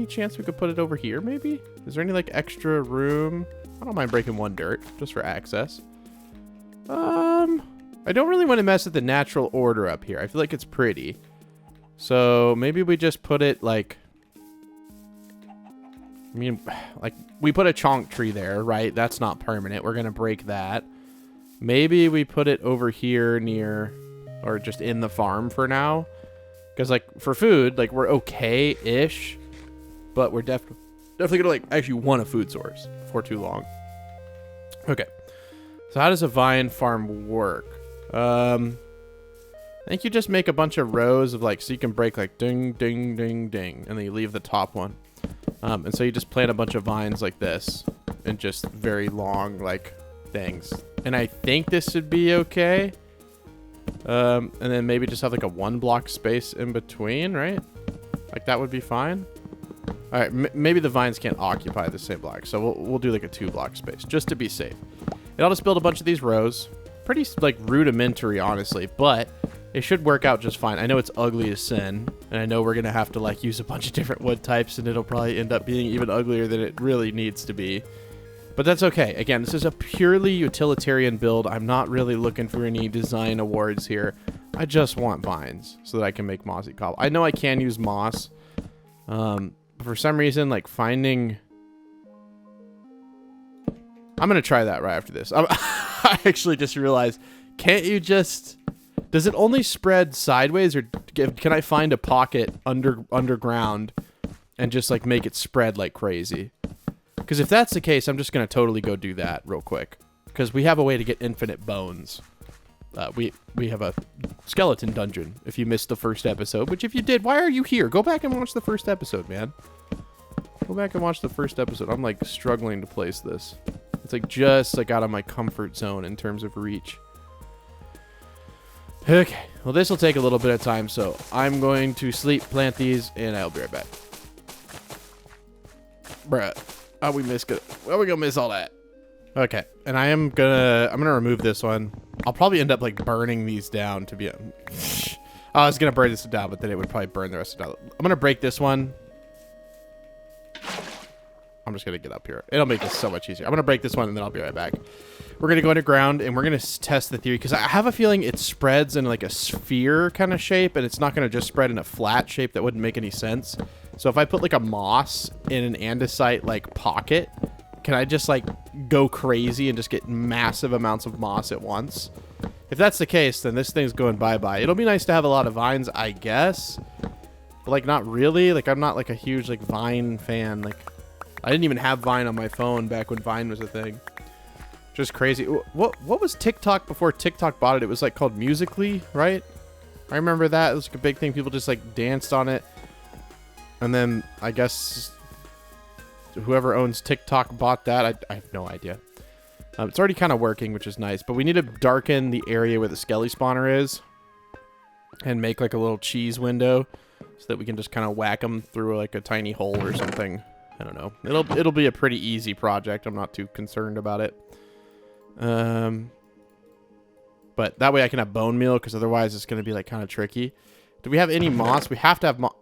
chance we could put it over here, maybe? Is there any like extra room? I don't mind breaking one dirt, just for access. I don't really want to mess with the natural order up here. I feel like it's pretty. So maybe we just put it like... I mean, like, we put a chonk tree there, right? That's not permanent. We're going to break that. Maybe we put it over here near... Or just in the farm for now. Because, like, for food, like, we're okay-ish. But we're definitely going to, like, actually want a food source for too long. Okay. So how does a vine farm work? I think you just make a bunch of rows of like, so you can break like ding, ding, ding, ding, and then you leave the top one. And so you just plant a bunch of vines like this and just very long like things. And I think this should be okay. And then maybe just have like a 1 block space in between, right? Like that would be fine. All right, maybe the vines can't occupy the same block. So we'll do like a 2 block space just to be safe. And I'll just build a bunch of these rows. Pretty like rudimentary, honestly, but it should work out just fine. I know it's ugly as sin, and I know we're gonna have to like use a bunch of different wood types, and it'll probably end up being even uglier than it really needs to be. But that's okay. Again, this is a purely utilitarian build. I'm not really looking for any design awards here. I just want vines so that I can make mossy cobble. I know I can use moss, but for some reason, like finding... I'm gonna try that right after this. I actually just realized, can't you just... Does it only spread sideways, or can I find a pocket underground and just like make it spread like crazy? Because if that's the case, I'm just going to totally go do that real quick. Because we have a way to get infinite bones. We have a skeleton dungeon, if you missed the first episode. Which if you did, why are you here? Go back and watch the first episode, man. Go back and watch the first episode. I'm like struggling to place this. It's like just like out of my comfort zone in terms of reach. Okay, well this will take a little bit of time, so I'm going to sleep, plant these, and I'll be right back. Bruh, how we miss it? Well, we gonna miss all that. Okay, and I'm gonna remove this one. I'll probably end up like burning these down to be. I was gonna burn this down, but then it would probably burn the rest of it. I'm gonna break this one. I'm just going to get up here. It'll make this so much easier. I'm going to break this one, and then I'll be right back. We're going to go underground, and we're going to test the theory, because I have a feeling it spreads in like a sphere kind of shape, and it's not going to just spread in a flat shape. That wouldn't make any sense. So if I put like a moss in an andesite like pocket, can I just like go crazy and just get massive amounts of moss at once? If that's the case, then this thing's going bye-bye. It'll be nice to have a lot of vines, I guess. But like not really. Like I'm not like a huge like vine fan. Like I didn't even have Vine on my phone back when Vine was a thing. Just crazy. What was TikTok before TikTok bought it? It was like called Musical.ly, right? I remember that. It was like a big thing. People just like danced on it. And then I guess whoever owns TikTok bought that. I have no idea. It's already kind of working, which is nice. But we need to darken the area where the skelly spawner is. And make like a little cheese window. So that we can just kind of whack them through like a tiny hole or something. I don't know. It'll be a pretty easy project. I'm not too concerned about it. But that way I can have bone meal, because otherwise it's going to be like kind of tricky. Do we have any moss? We have to have moss.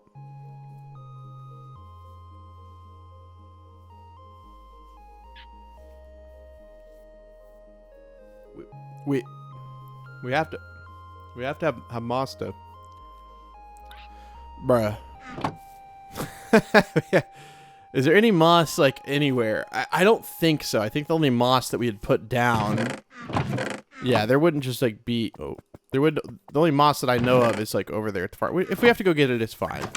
We have to have moss though. Bruh. Yeah. Is there any moss like anywhere? I don't think so. I think the only moss that we had put down. Yeah, there wouldn't just like be. Oh, there would. The only moss that I know of is like over there at the far. If we have to go get it, it's fine.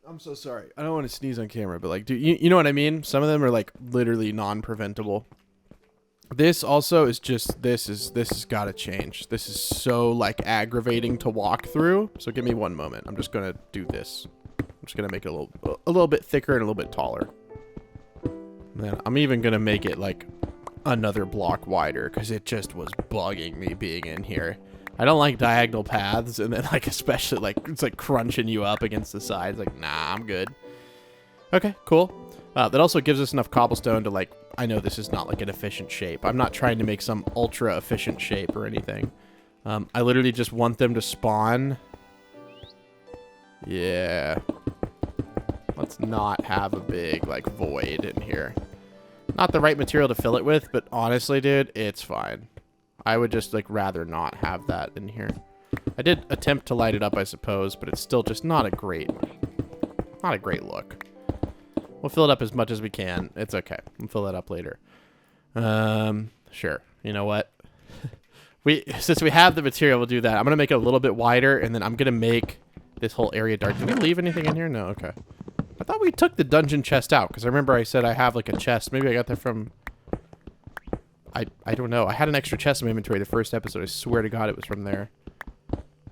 I'm so sorry. I don't want to sneeze on camera, but like, dude, you know what I mean? Some of them are like literally non-preventable. This also is just, this has got to change. This is so like aggravating to walk through. So give me one moment. I'm just going to do this. I'm just going to make it a little bit thicker and a little bit taller. And then I'm even going to make it like another block wider, because it just was bugging me being in here. I don't like diagonal paths, and then like especially like it's like crunching you up against the sides. Like, nah, I'm good. Okay, cool. That also gives us enough cobblestone to like, I know this is not like an efficient shape. I'm not trying to make some ultra efficient shape or anything. I literally just want them to spawn. Yeah. Let's not have a big like void in here. Not the right material to fill it with, but honestly, dude, it's fine. I would just like rather not have that in here. I did attempt to light it up, I suppose, but it's still just not a great look. We'll fill it up as much as we can. It's okay. We'll fill that up later. Sure. You know what? Since we have the material, we'll do that. I'm going to make it a little bit wider, and then I'm going to make this whole area dark. Did we leave anything in here? No, okay. I thought we took the dungeon chest out, because I remember I said I have like a chest. Maybe I got that from... I don't know. I had an extra chest in my inventory the first episode. I swear to God it was from there.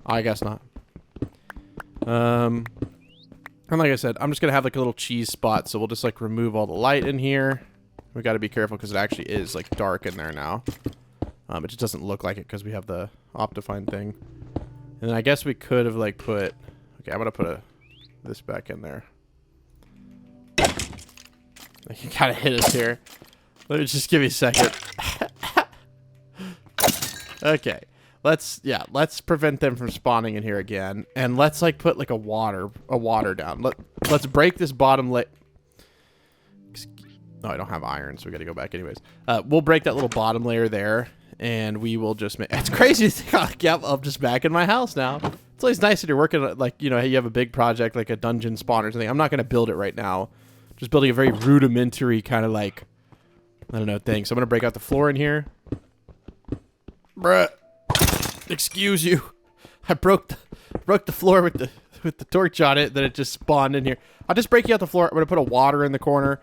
I guess not. And like I said, I'm just going to have like a little cheese spot, so we'll just like remove all the light in here. We got to be careful because it actually is like dark in there now. It just doesn't look like it because we have the Optifine thing. And then I guess we could have like put... Okay, I'm going to put this back in there. You kind of hit us here. Let me just give you a second. Okay. Let's prevent them from spawning in here again. And let's like put like a water down. Let's break this bottom layer. No, I don't have iron, so we got to go back anyways. We'll break that little bottom layer there, and we will just make... It's crazy to think, like, yep, I'm just back in my house now. It's always nice that you're working, like, you know, you have a big project, like a dungeon spawn or something. I'm not going to build it right now. Just building a very rudimentary kind of, like, I don't know, thing. So I'm going to break out the floor in here. Bruh. Excuse you. I broke the floor with the torch on it, then it just spawned in here. I'll just break you out the floor. I'm going to put a water in the corner.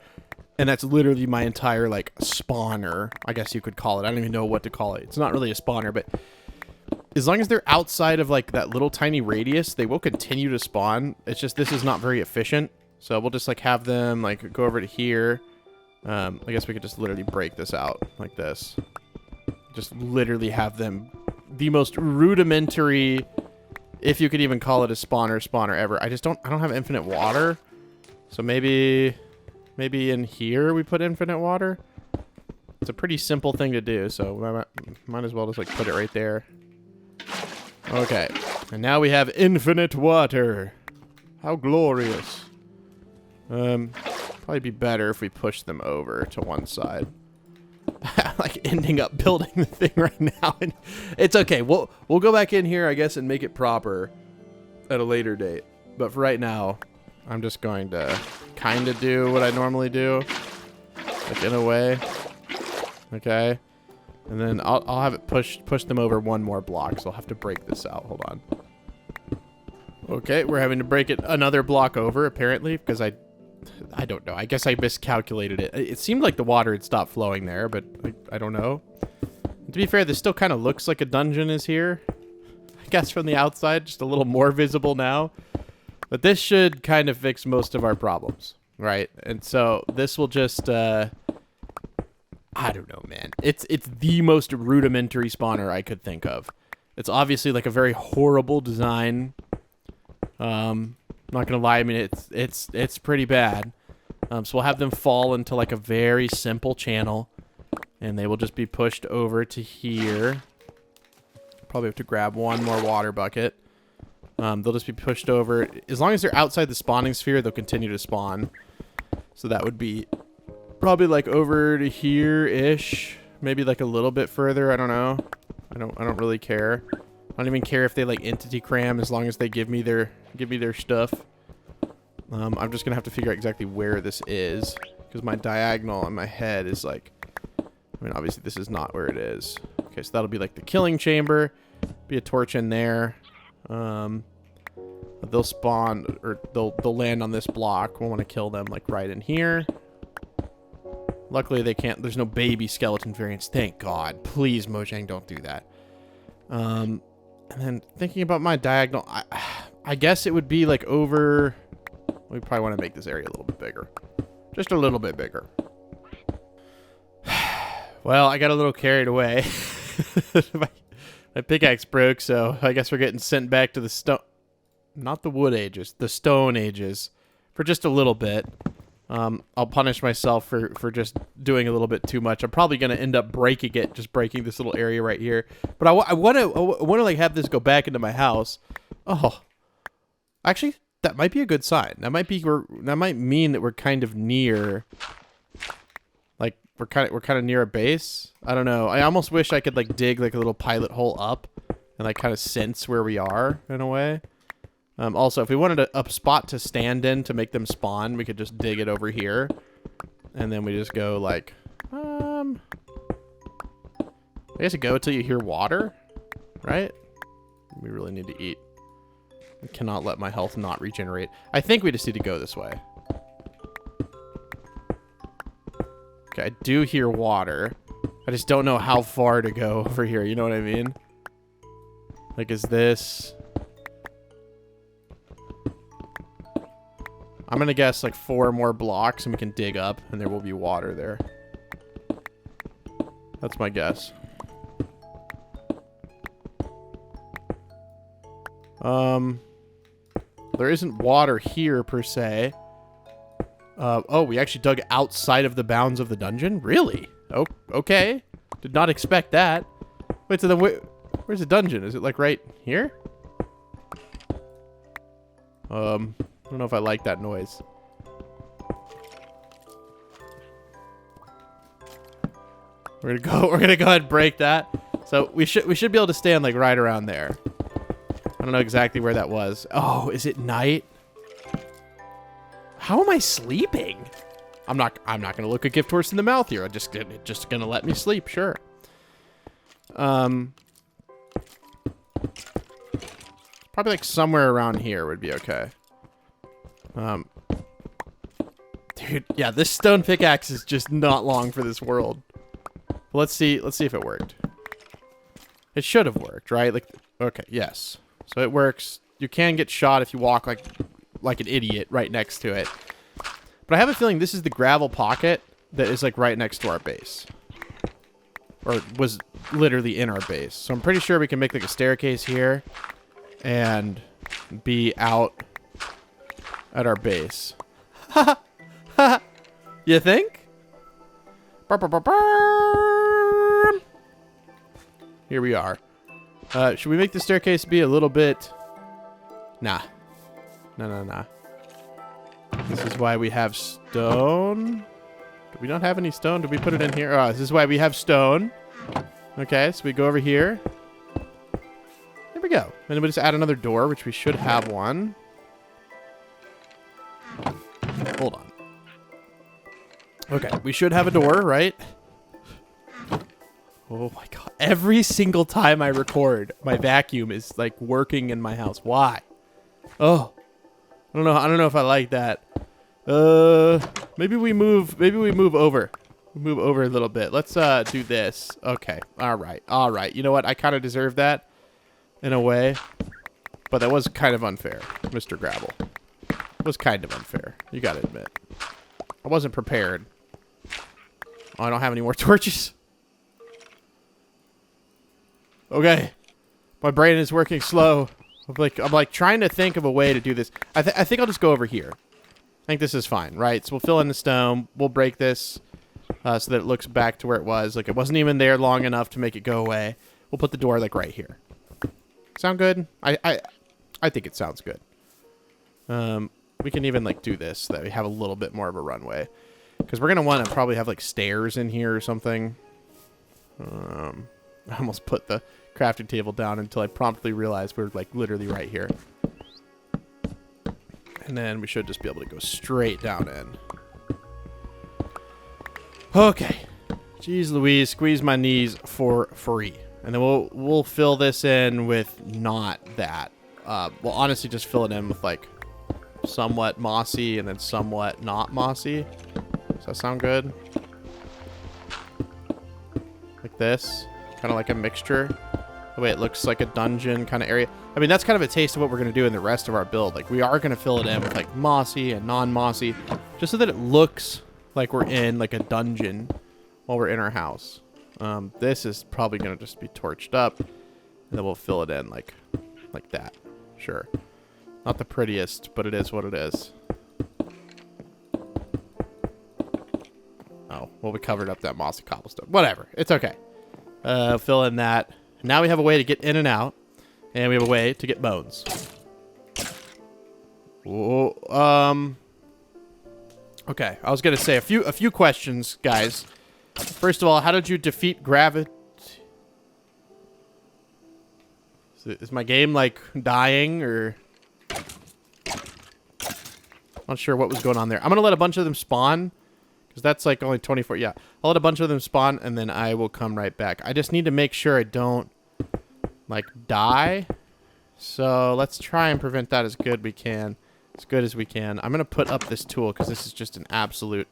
And that's literally my entire, like, spawner, I guess you could call it. I don't even know what to call it. It's not really a spawner, but as long as they're outside of, like, that little tiny radius, they will continue to spawn. It's just this is not very efficient. So we'll just, like, have them, like, go over to here. I guess we could just literally break this out like this. Just literally have them the most rudimentary, if you could even call it a spawner ever. I don't have infinite water. So maybe in here we put infinite water. It's a pretty simple thing to do, so might as well just like put it right there. Okay, and now we have infinite water. How glorious. Probably be better if we push them over to one side. Like ending up building the thing right now, and it's okay. We'll go back in here, I guess, and make it proper at a later date. But for right now, I'm just going to kind of do what I normally do, like in a way. Okay, and then I'll have it push them over one more block, so I'll have to break this out. Hold on. Okay, we're having to break it another block over apparently because I don't know. I guess I miscalculated it. It seemed like the water had stopped flowing there, but I don't know. To be fair, this still kind of looks like a dungeon is here. I guess from the outside, just a little more visible now. But this should kind of fix most of our problems, right? And so this will just, I don't know, man. It's the most rudimentary spawner I could think of. It's obviously like a very horrible design. I'm not gonna lie. I mean, it's pretty bad. So we'll have them fall into like a very simple channel, And they will just be pushed over to here. Probably have to grab one more water bucket. They'll just be pushed over. As long as they're outside the spawning sphere, they'll continue to spawn. So that would be probably like over to here-ish. Maybe like a little bit further. I don't know. I don't really care. I don't even care if they like entity cram as long as they give me their stuff. I'm just gonna have to figure out exactly where this is because my diagonal in my head is like, I mean, obviously this is not where it is. Okay, so that'll be like the killing chamber. Be a torch in there. They'll spawn or they'll land on this block. We'll want to kill them like right in here. Luckily they can't. There's no baby skeleton variants. Thank God. Please, Mojang, don't do that. And then thinking about my diagonal, I guess it would be like over. We probably want to make this area a little bit bigger. Just a little bit bigger. Well, I got a little carried away. My pickaxe broke, so I guess we're getting sent back to the stone. Not the wood ages, the stone ages. For just a little bit. I'll punish myself for just doing a little bit too much. I'm probably going to end up breaking it, just breaking this little area right here. But I want to like have this go back into my house. Oh. Actually, that might be a good sign. That might mean that we're kind of near. Like we're kind of near a base. I don't know. I almost wish I could like dig like a little pilot hole up and like kind of sense where we are in a way. Also, if we wanted a spot to stand in to make them spawn, we could just dig it over here, and then we just go like, I guess go until you hear water, right? We really need to eat. I cannot let my health not regenerate. I think we just need to go this way. Okay, I do hear water. I just don't know how far to go over here. You know what I mean? Like, is this... I'm going to guess like 4 more blocks and we can dig up and there will be water there. That's my guess. There isn't water here per se. Oh, we actually dug outside of the bounds of the dungeon? Really? Oh, okay. Did not expect that. Wait, so then where's the dungeon? Is it like right here? I don't know if I like that noise. We're gonna go ahead and break that. So we should be able to stand like right around there. I don't know exactly where that was. Oh, is it night? How am I sleeping? I'm not gonna look a gift horse in the mouth here. I'm just gonna let me sleep, sure. Probably like somewhere around here would be okay. Dude, yeah, this stone pickaxe is just not long for this world. Let's see if it worked. It should have worked, right? Like, okay, yes. So it works. You can get shot if you walk like an idiot right next to it. But I have a feeling this is the gravel pocket that is like right next to our base. Or was literally in our base. So I'm pretty sure we can make like a staircase here and be out at our base. You think? Here we are. Should we make the staircase be a little bit... Nah. Nah. This is why we have stone. Do we not have any stone? Did we put it in here? Oh, this is why we have stone. Okay, so we go over here. There we go. And then we just add another door, which we should have one. Hold on. Okay, we should have a door, right? Oh my god. Every single time I record, my vacuum is like working in my house. Why? Oh. I don't know if I like that. Maybe we move over. Move over a little bit. Let's do this. Okay. All right. You know what? I kind of deserve that in a way. But that was kind of unfair, Mr. Gravel. It was kind of unfair. You got to admit. I wasn't prepared. Oh, I don't have any more torches. Okay. My brain is working slow. I'm like trying to think of a way to do this. I think I'll just go over here. I think this is fine, right? So we'll fill in the stone. We'll break this. so that it looks back to where it was. Like, it wasn't even there long enough to make it go away. We'll put the door, like, right here. Sound good? I think it sounds good. We can even, like, do this so that we have a little bit more of a runway. Because we're going to want to probably have, like, stairs in here or something. I almost put the crafting table down until I promptly realized we're, like, literally right here. And then we should just be able to go straight down in. Okay. Jeez Louise, squeeze my knees for free. And then we'll fill this in with not that. We'll honestly just fill it in with, like, somewhat mossy and then somewhat not mossy. Does that sound good? Like this. Kind of like a mixture. The way it looks like a dungeon kind of area. I mean, that's kind of a taste of what we're going to do in the rest of our build. Like, we are going to fill it in with, like, mossy and non-mossy. Just so that it looks like we're in, like, a dungeon while we're in our house. This is probably going to just be torched up. And then we'll fill it in like that. Sure. Not the prettiest, but it is what it is. Oh, well, we covered up that mossy cobblestone. Whatever. It's okay. Fill in that. Now we have a way to get in and out. And we have a way to get bones. Whoa, okay, I was going to say a few questions, guys. First of all, how did you defeat gravity? Is my game, like, dying, or... Not sure what was going on there. I'm going to let a bunch of them spawn, because that's, like, only 24. Yeah, I'll let a bunch of them spawn, and then I will come right back. I just need to make sure I don't, like, die. So let's try and prevent that as good we can. As good as we can. I'm going to put up this tool, because this is just an absolute...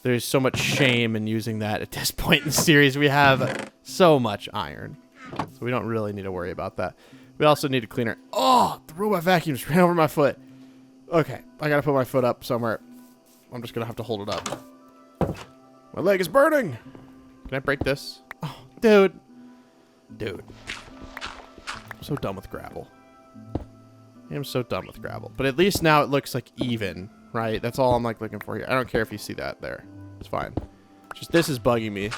There's so much shame in using that at this point in the series. We have so much iron. So we don't really need to worry about that. We also need a cleaner. Oh, the robot vacuum just ran over my foot. Okay, I gotta put my foot up somewhere. I'm just gonna have to hold it up. My leg is burning. Can I break this? Oh, dude. Dude. I'm so done with gravel. I am so done with gravel. But at least now it looks like even, right? That's all I'm, like, looking for here. I don't care if you see that there. It's fine. Just this is bugging me.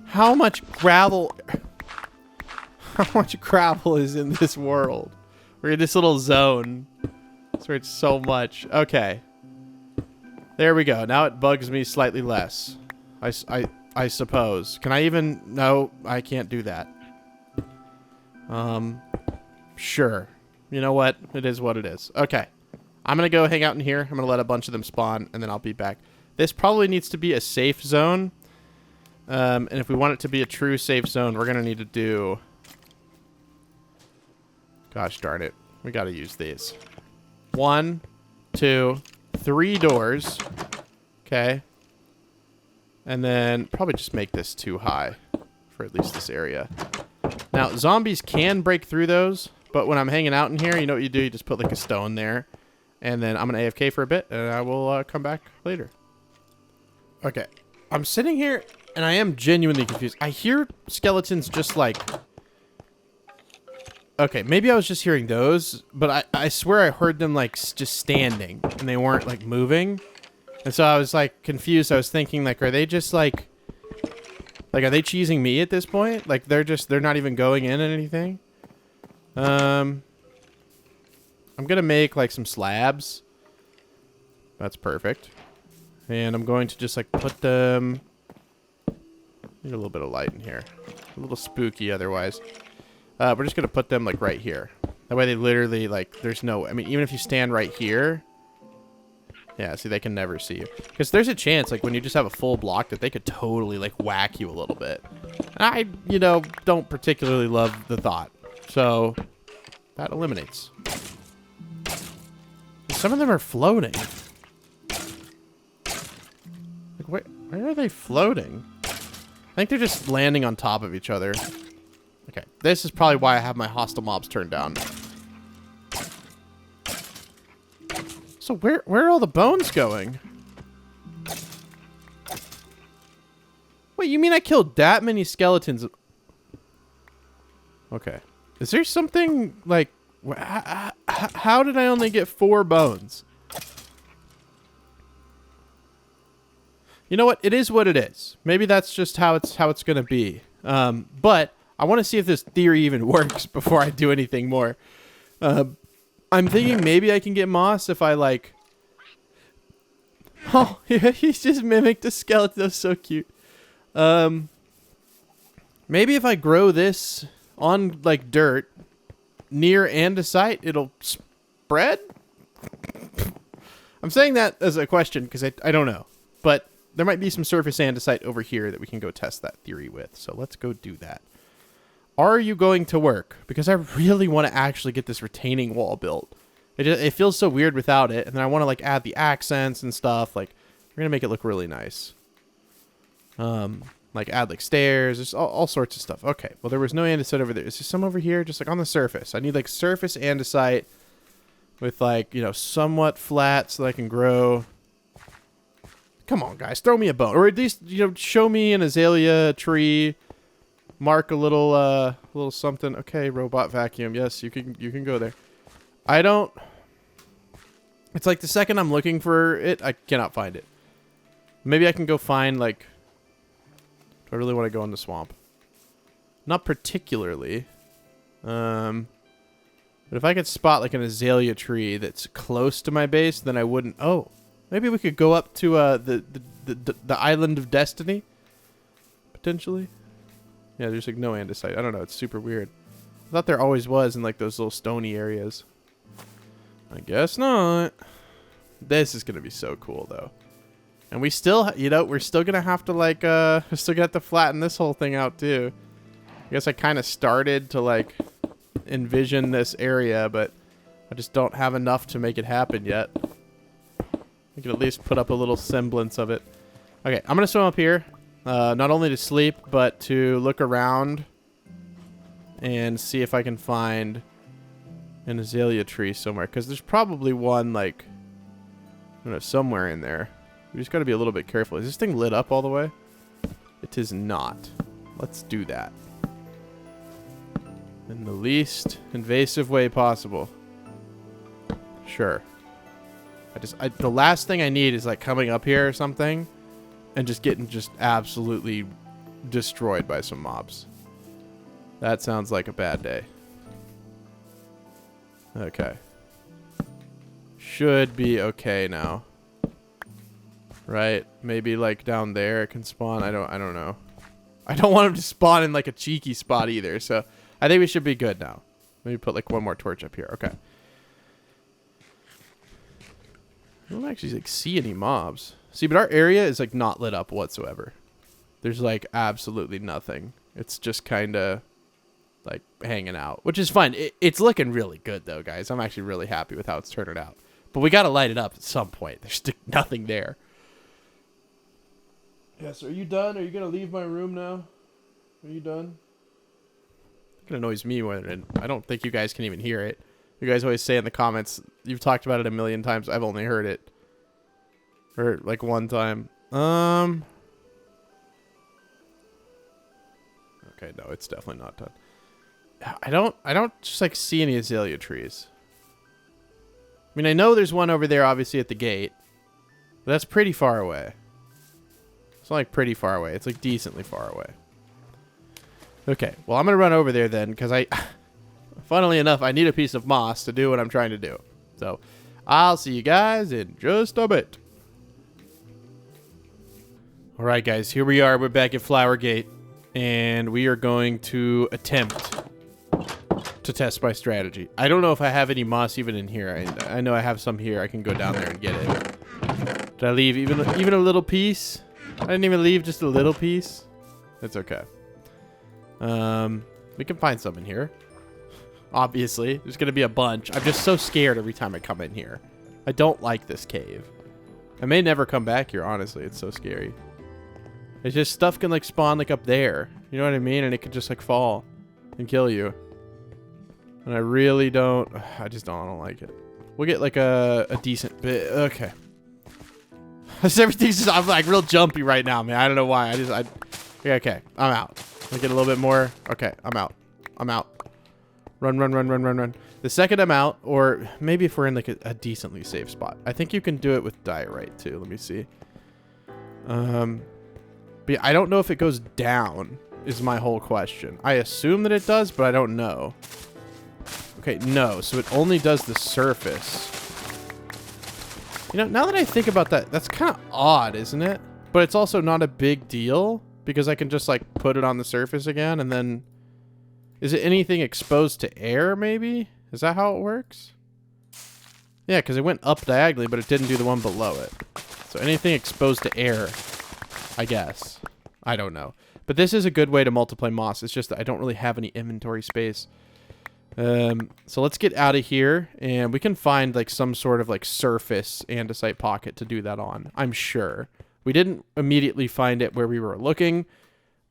How much gravel... How much gravel is in this world? We're in this little zone. That's where it's so much. Okay. There we go. Now it bugs me slightly less. I suppose. Can I even... No, I can't do that. Sure. You know what? It is what it is. Okay. I'm going to go hang out in here. I'm going to let a bunch of them spawn, and then I'll be back. This probably needs to be a safe zone. And if we want it to be a true safe zone, we're going to need to do... Gosh darn it. We got to use these. 1, 2, 3 doors. Okay. And then probably just make this too high for at least this area. Now, zombies can break through those, but when I'm hanging out in here, you know what you do? You just put, like, a stone there. And then I'm going to AFK for a bit, and I will come back later. Okay. I'm sitting here, and I am genuinely confused. I hear skeletons just, like... Okay, maybe I was just hearing those, but I swear I heard them, like, just standing, and they weren't, like, moving. And so I was, like, confused. I was thinking, like, are they just, like, are they cheesing me at this point? Like, they're not even going in and anything? I'm gonna make, like, some slabs. That's perfect. And I'm going to just, like, put them... Need a little bit of light in here. A little spooky otherwise. We're just going to put them, like, right here. That way they literally, like, there's no... I mean, even if you stand right here... Yeah, see, they can never see you. Because there's a chance, like, when you just have a full block that they could totally, like, whack you a little bit. And I, you know, don't particularly love the thought. So, that eliminates. Some of them are floating. Like, where are they floating? I think they're just landing on top of each other. Okay, this is probably why I have my hostile mobs turned down. So where are all the bones going? Wait, you mean I killed that many skeletons? Okay. Is there something, like... How did I only get 4 bones? You know what? It is what it is. Maybe that's just how it's gonna be. But I want to see if this theory even works before I do anything more. I'm thinking maybe I can get moss if I like. Oh, he's just mimicked a skeleton. That's so cute. Maybe if I grow this on like dirt near andesite, it'll spread. I'm saying that as a question because I don't know, but there might be some surface andesite over here that we can go test that theory with. So let's go do that. Are you going to work? Because I really want to actually get this retaining wall built. It feels so weird without it, and then I want to like add the accents and stuff. Like we're gonna make it look really nice. Like add like stairs, there's all sorts of stuff. Okay, well there was no andesite over there. Is there some over here? Just like on the surface. I need like surface andesite with like, you know, somewhat flat so that I can grow. Come on, guys, throw me a bone, or at least, you know, show me an azalea tree. Mark a little something. Okay, robot vacuum. Yes, you can go there. I don't. It's like the second I'm looking for it, I cannot find it. Maybe I can go find like. Do I really want to go in the swamp? Not particularly. But if I could spot like an azalea tree that's close to my base, then I wouldn't. Oh, maybe we could go up to the island of destiny. Potentially. Yeah, there's like no andesite. I don't know. It's super weird. I thought there always was in like those little stony areas. I guess not. This is gonna be so cool though. And we still, you know, we're still gonna have to like, we're still gonna have to flatten this whole thing out too. I guess I kind of started to like envision this area, but I just don't have enough to make it happen yet. I can at least put up a little semblance of it. Okay, I'm gonna swim up here, not only to sleep, but to look around and see if I can find an azalea tree somewhere. Because there's probably one like, I don't know, somewhere in there. We just got to be a little bit careful. Is this thing lit up all the way? It is not. Let's do that. In the least invasive way possible. Sure. The last thing I need is like coming up here or something and just getting just absolutely destroyed by some mobs. That sounds like a bad day. Okay. Should be okay now. Right? Maybe like down there it can spawn. I don't know. I don't want him to spawn in like a cheeky spot either, so I think we should be good now. Maybe put like one more torch up here. Okay. I don't actually like see any mobs. See, but our area is like not lit up whatsoever. There's like absolutely nothing. It's just kind of like hanging out, which is fine. It's looking really good though, guys. I'm actually really happy with how it's turning out. But we got to light it up at some point. There's nothing there. Yes, are you done? Are you going to leave my room now? Are you done? It annoys me more than I don't think you guys can even hear it. You guys always say in the comments, you've talked about it a million times. I've only heard it. Or like one time. Okay, no, it's definitely not done. I don't just like see any azalea trees. I mean, I know there's one over there obviously at the gate. But that's pretty far away. It's not like pretty far away. It's like decently far away. Okay, well, I'm going to run over there then because funnily enough, I need a piece of moss to do what I'm trying to do. So, I'll see you guys in just a bit. All right, guys, here we are. We're back at Flowergate, and we are going to attempt to test my strategy. I don't know if I have any moss even in here. I know I have some here. I can go down there and get it. Did I leave even a little piece? I didn't even leave just a little piece. That's okay. We can find some in here. Obviously, there's gonna be a bunch. I'm just so scared every time I come in here. I don't like this cave. I may never come back here, honestly. It's so scary. It's just stuff can like spawn like up there. You know what I mean? And it could just like fall and kill you. And I really don't. I don't like it. We'll get like a decent bit. Okay. Everything's just, I'm like real jumpy right now, man. I don't know why. Okay. I'm out. I'll get a little bit more. Okay. I'm out. I'm out. Run, run, run, run, run, run. The second I'm out, or maybe if we're in like a decently safe spot. I think you can do it with diorite too. Let me see. But yeah, I don't know if it goes down is my whole question. I assume that it does, but I don't know. Okay, no. So it only does the surface. You know, now that I think about that, that's kind of odd, isn't it? But it's also not a big deal because I can just like put it on the surface again and then... Is it anything exposed to air, maybe? Is that how it works? Yeah, because it went up diagonally, but it didn't do the one below it. So anything exposed to air, I guess. I don't know. But this is a good way to multiply moss. It's just that I don't really have any inventory space. So let's get out of here, and we can find like some sort of like surface andesite pocket to do that on. I'm sure. We didn't immediately find it where we were looking,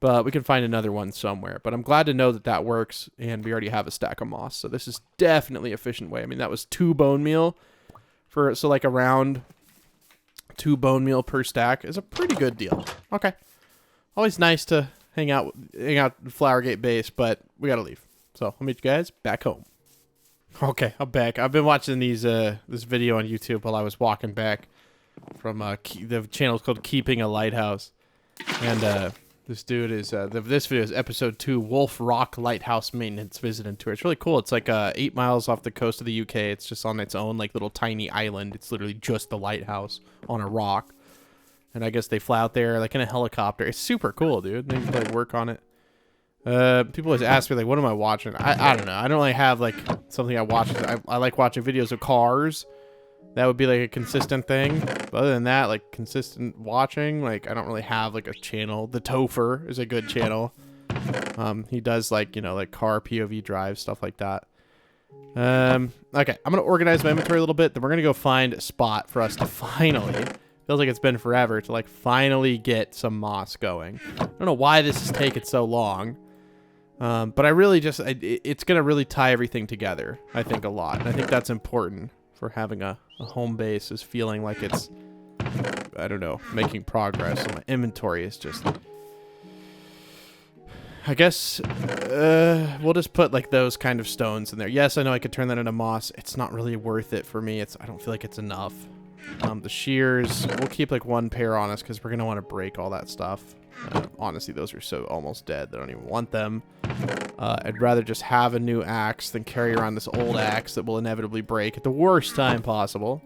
but we can find another one somewhere. But I'm glad to know that that works, and we already have a stack of moss. So this is definitely an efficient way. I mean, that was 2 bone meal for, so like around 2 bone meal per stack is a pretty good deal. Okay. Always nice to hang out Flowergate base, but we gotta leave. So I'll meet you guys back home. Okay, I'm back. I've been watching these this video on YouTube while I was walking back from the channel called Keeping a Lighthouse, and this dude is this video is episode 2, Wolf Rock Lighthouse Maintenance Visit and Tour. It's really cool. It's like 8 miles off the coast of the UK. It's just on its own like little tiny island. It's literally just the lighthouse on a rock. And I guess they fly out there like in a helicopter. It's super cool, dude. They like work on it. People always ask me like, what am I watching? I don't know. I don't really have like something I watch. I like watching videos of cars. That would be like a consistent thing. But other than that, like consistent watching, like I don't really have like a channel. The Topher is a good channel. He does like, you know, like car POV drive, stuff like that. Okay, I'm gonna organize my inventory a little bit. Then we're gonna go find a spot for us to finally. Feels like it's been forever to like finally get some moss going. I don't know why this has taken so long. But I really just, it's going to really tie everything together, I think, a lot. And I think that's important for having a home base, is feeling like it's, I don't know, making progress. And my inventory is just, I guess, we'll just put like those kind of stones in there. Yes, I know I could turn that into moss. It's not really worth it for me. I don't feel like it's enough. The shears, we'll keep like 1 pair on us because we're going to want to break all that stuff. Honestly, those are so almost dead. I don't even want them. I'd rather just have a new axe than carry around this old axe that will inevitably break at the worst time possible.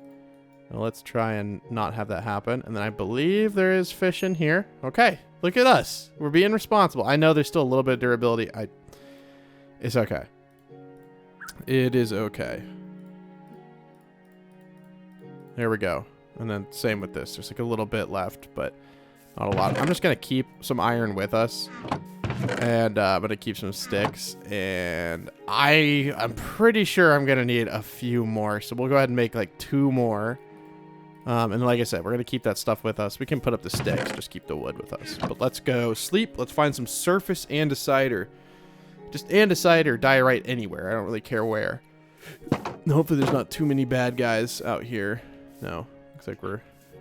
Now let's try and not have that happen. And then I believe there is fish in here. Okay, look at us. We're being responsible. I know there's still a little bit of durability. It's okay. It is okay. There we go. And then same with this. There's like a little bit left, but not a lot. I'm just going to keep some iron with us. And I'm going to keep some sticks. And I'm pretty sure I'm going to need a few more. So we'll go ahead and make like 2 more. And like I said, we're going to keep that stuff with us. We can put up the sticks. Just keep the wood with us. But let's go sleep. Let's find some surface andesite, or just andesite or diorite anywhere. I don't really care where. Hopefully there's not too many bad guys out here. No, looks like we're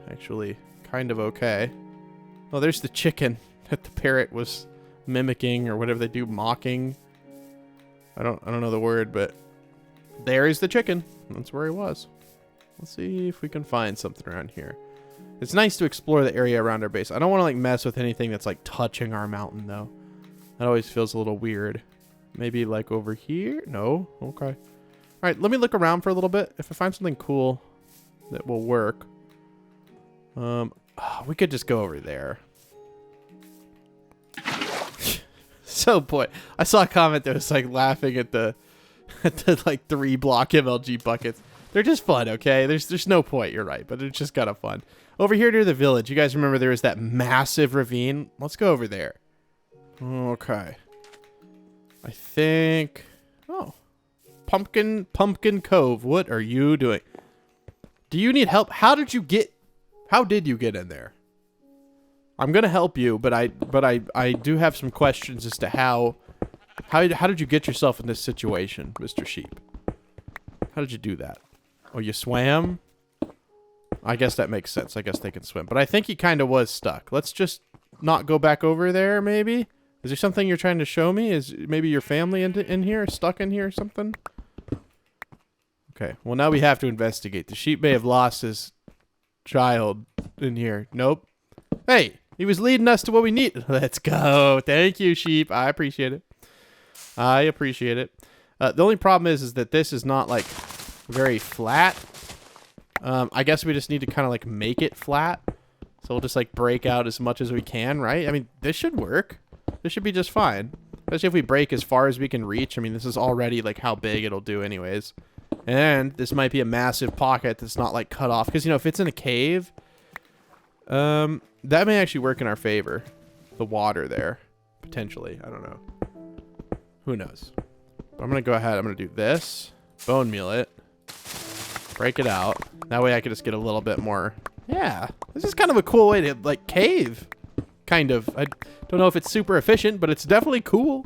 actually kind of okay. Oh, there's the chicken that the parrot was mimicking, or whatever they do, mocking. I don't know the word, but there is the chicken. That's where he was. Let's see if we can find something around here. It's nice to explore the area around our base. I don't want to like mess with anything that's like touching our mountain though. That always feels a little weird. Maybe like over here? No? Okay. All right, let me look around for a little bit. If I find something cool that will work. We could just go over there. So boy, I saw a comment that was like laughing at the like 3 block MLG buckets. They're just fun, okay? There's no point, you're right, but it's just kind of fun. Over here near the village, you guys remember there was that massive ravine? Let's go over there. Okay. I think, oh, Pumpkin Cove. What are you doing? Do you need help? How did you get in there? I'm gonna help you, but I do have some questions as to how did you get yourself in this situation, Mr. Sheep? How did you do that? Oh, you swam? I guess that makes sense. I guess they can swim, but I think he kind of was stuck. Let's just not go back over there, maybe? Is there something you're trying to show me? Is maybe your family in here, stuck in here or something? Okay, well now we have to investigate. The sheep may have lost his child in here. Nope. Hey, he was leading us to what we need. Let's go. Thank you, sheep. I appreciate it. I appreciate it. The only problem is that this is not like very flat. I guess we just need to kind of like make it flat. So we'll just like break out as much as we can, right? I mean, this should work. This should be just fine. Especially if we break as far as we can reach. I mean, this is already like how big it'll do anyways. And this might be a massive pocket that's not like cut off. Because, you know, if it's in a cave, that may actually work in our favor. The water there, potentially. I don't know. Who knows? I'm going to go ahead. I'm going to do this. Bone meal it. Break it out. That way I can just get a little bit more. Yeah. This is kind of a cool way to, like, cave. Kind of. I don't know if it's super efficient, but it's definitely cool.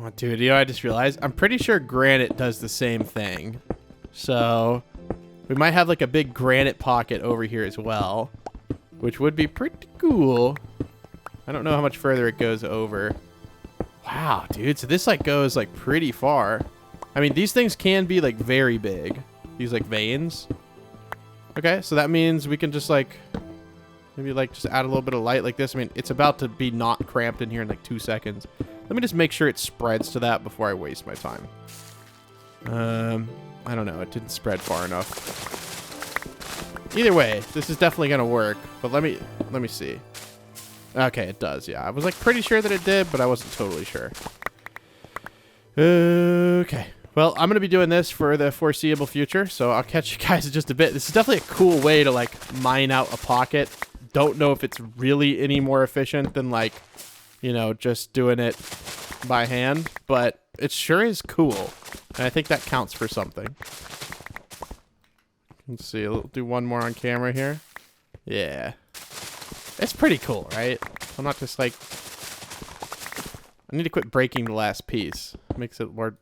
Oh, dude, you know, I just realized I'm pretty sure granite does the same thing. So we might have like a big granite pocket over here as well, which would be pretty cool. I don't know how much further it goes over. Wow, dude. So this like goes like pretty far. I mean, these things can be like very big. These like veins. Okay, so that means we can just like maybe like just add a little bit of light like this. I mean, it's about to be not cramped in here in like 2 seconds. Let me just make sure it spreads to that before I waste my time. I don't know. It didn't spread far enough. Either way, this is definitely gonna work. But let me see. Okay, it does. Yeah, I was like pretty sure that it did, but I wasn't totally sure. Okay. Well, I'm going to be doing this for the foreseeable future, so I'll catch you guys in just a bit. This is definitely a cool way to, like, mine out a pocket. Don't know if it's really any more efficient than, like, you know, just doing it by hand, but it sure is cool, and I think that counts for something. Let's see. I'll do one more on camera here. Yeah. It's pretty cool, right? I'm not just, like... I need to quit breaking the last piece. Makes it more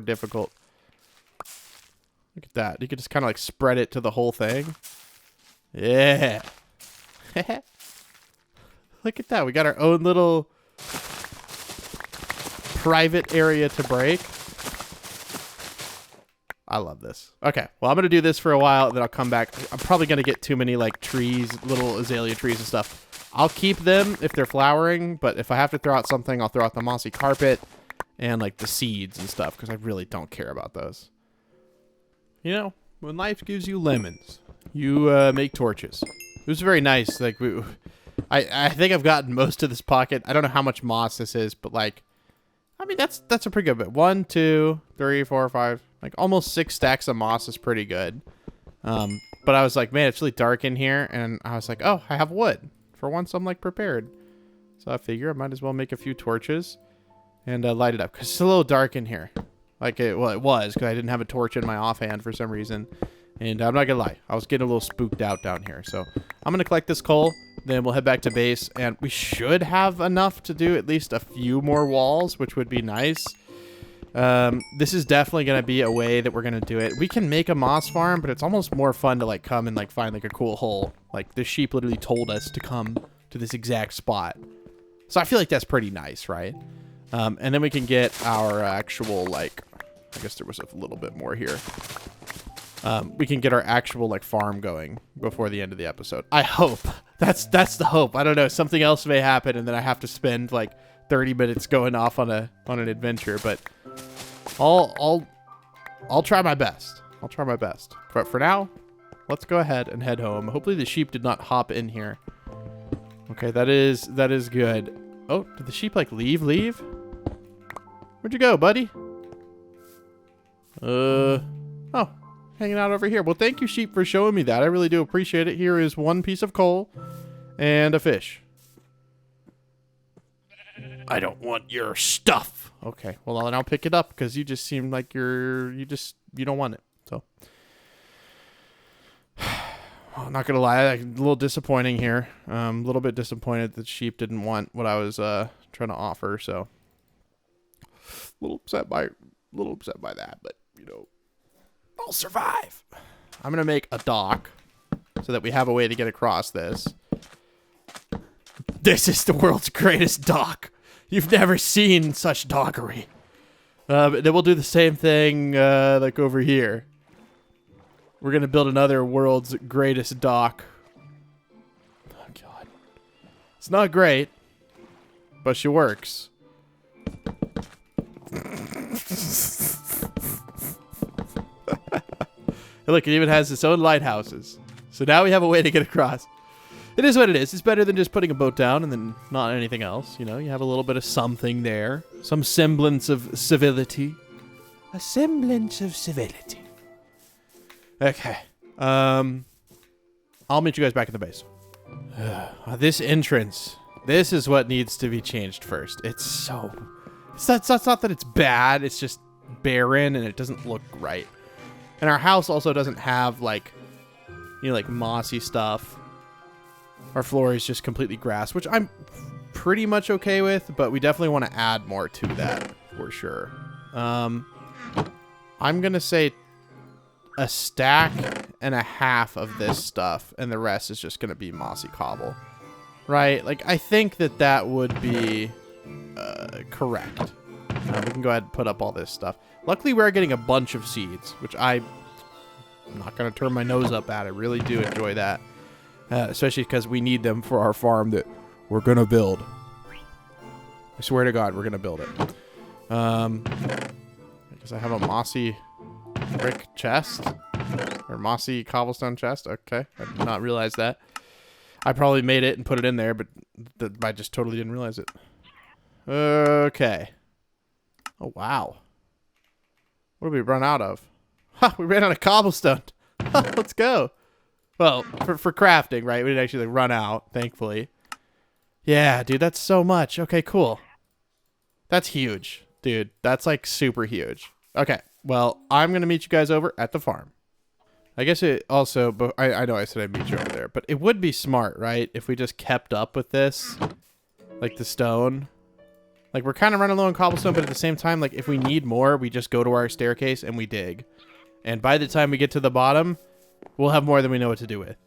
difficult. Look at that. You could just kind of like spread it to the whole thing. Yeah. Look at that. We got our own little private area to break. I love this. Okay. Well, I'm going to do this for a while, then I'll come back. I'm probably going to get too many like trees, little azalea trees and stuff. I'll keep them if they're flowering, but if I have to throw out something, I'll throw out the mossy carpet and like the seeds and stuff, because I really don't care about those. You know, when life gives you lemons, you make torches. It was very nice. Like I think I've gotten most of this pocket. I don't know how much moss this is, but like, I mean, that's a pretty good bit. 1, 2, 3, 4, 5, like almost 6 stacks of moss is pretty good. But I was like, man, it's really dark in here, and I was like, oh, I have wood. For once, I'm like prepared. So I figure I might as well make a few torches and light it up, because it's a little dark in here. Like it was, because I didn't have a torch in my offhand for some reason. And I'm not gonna lie, I was getting a little spooked out down here. So I'm gonna collect this coal, then we'll head back to base, and we should have enough to do at least a few more walls, which would be nice. This is definitely gonna be a way that we're gonna do it. We can make a moss farm, but it's almost more fun to like come and like find like a cool hole. Like the sheep literally told us to come to this exact spot, so I feel like that's pretty nice, right? And then we can get our actual like, I guess there was a little bit more here. We can get our actual like farm going before the end of the episode. I hope. That's the hope. I don't know. Something else may happen, and then I have to spend like 30 minutes going off on an adventure, but I'll try my best. I'll try my best. But for now, let's go ahead and head home. Hopefully the sheep did not hop in here. Okay, that is good. Oh, did the sheep like leave? Where'd you go, buddy? Oh, hanging out over here. Well, thank you, sheep, for showing me that. I really do appreciate it. Here is 1 piece of coal and a fish. I don't want your stuff. Okay, well, then I'll pick it up, because you just seem like you don't want it. So, I'm not gonna lie, I'm a little disappointing here. A little bit disappointed that sheep didn't want what I was trying to offer. So, a little upset by that, but you know, I'll survive. I'm gonna make a dock so that we have a way to get across this. This is the world's greatest dock. You've never seen such dockery. Then we'll do the same thing like over here. We're going to build another world's greatest dock. Oh, God. It's not great, but she works. Look, it even has its own lighthouses. So now we have a way to get across. It is what it is. It's better than just putting a boat down and then not anything else. You know, you have a little bit of something there. Some semblance of civility. A semblance of civility. Okay. I'll meet you guys back at the base. This entrance. This is what needs to be changed first. It's not that it's bad. It's just barren and it doesn't look right. And our house also doesn't have like, you know, like mossy stuff. Our floor is just completely grass, which I'm pretty much okay with, but we definitely want to add more to that for sure. I'm going to say a stack and a half of this stuff, and the rest is just going to be mossy cobble. Right? Like, I think that that would be correct. We can go ahead and put up all this stuff. Luckily, we're getting a bunch of seeds, which I'm not going to turn my nose up at. I really do enjoy that. Especially because we need them for our farm that we're going to build. I swear to God, we're going to build it. Because I have a mossy brick chest. Or mossy cobblestone chest. Okay, I did not realize that. I probably made it and put it in there, but I just totally didn't realize it. Okay. Oh, wow. What did we run out of? Ha! We ran out of cobblestone. Let's go. Well, for crafting, right? We didn't actually run out, thankfully. Yeah, dude, that's so much. Okay, cool. That's huge, dude. That's like super huge. Okay, well, I'm going to meet you guys over at the farm. I guess it also, but I know I said I'd meet you over there, but it would be smart, right? If we just kept up with this, like the stone. Like, we're kind of running low on cobblestone, but at the same time, like, if we need more, we just go to our staircase and we dig. And by the time we get to the bottom, we'll have more than we know what to do with,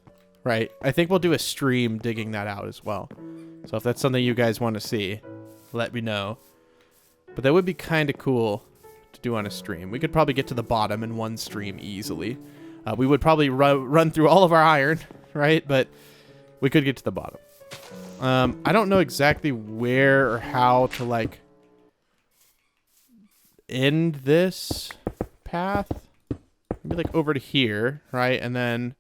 right? I think we'll do a stream digging that out as well. So if that's something you guys want to see, let me know. But that would be kind of cool to do on a stream. We could probably get to the bottom in one stream easily. We would probably run through all of our iron, right? But we could get to the bottom. I don't know exactly where or how to, like, end this path. Maybe, like, over to here, right? And then,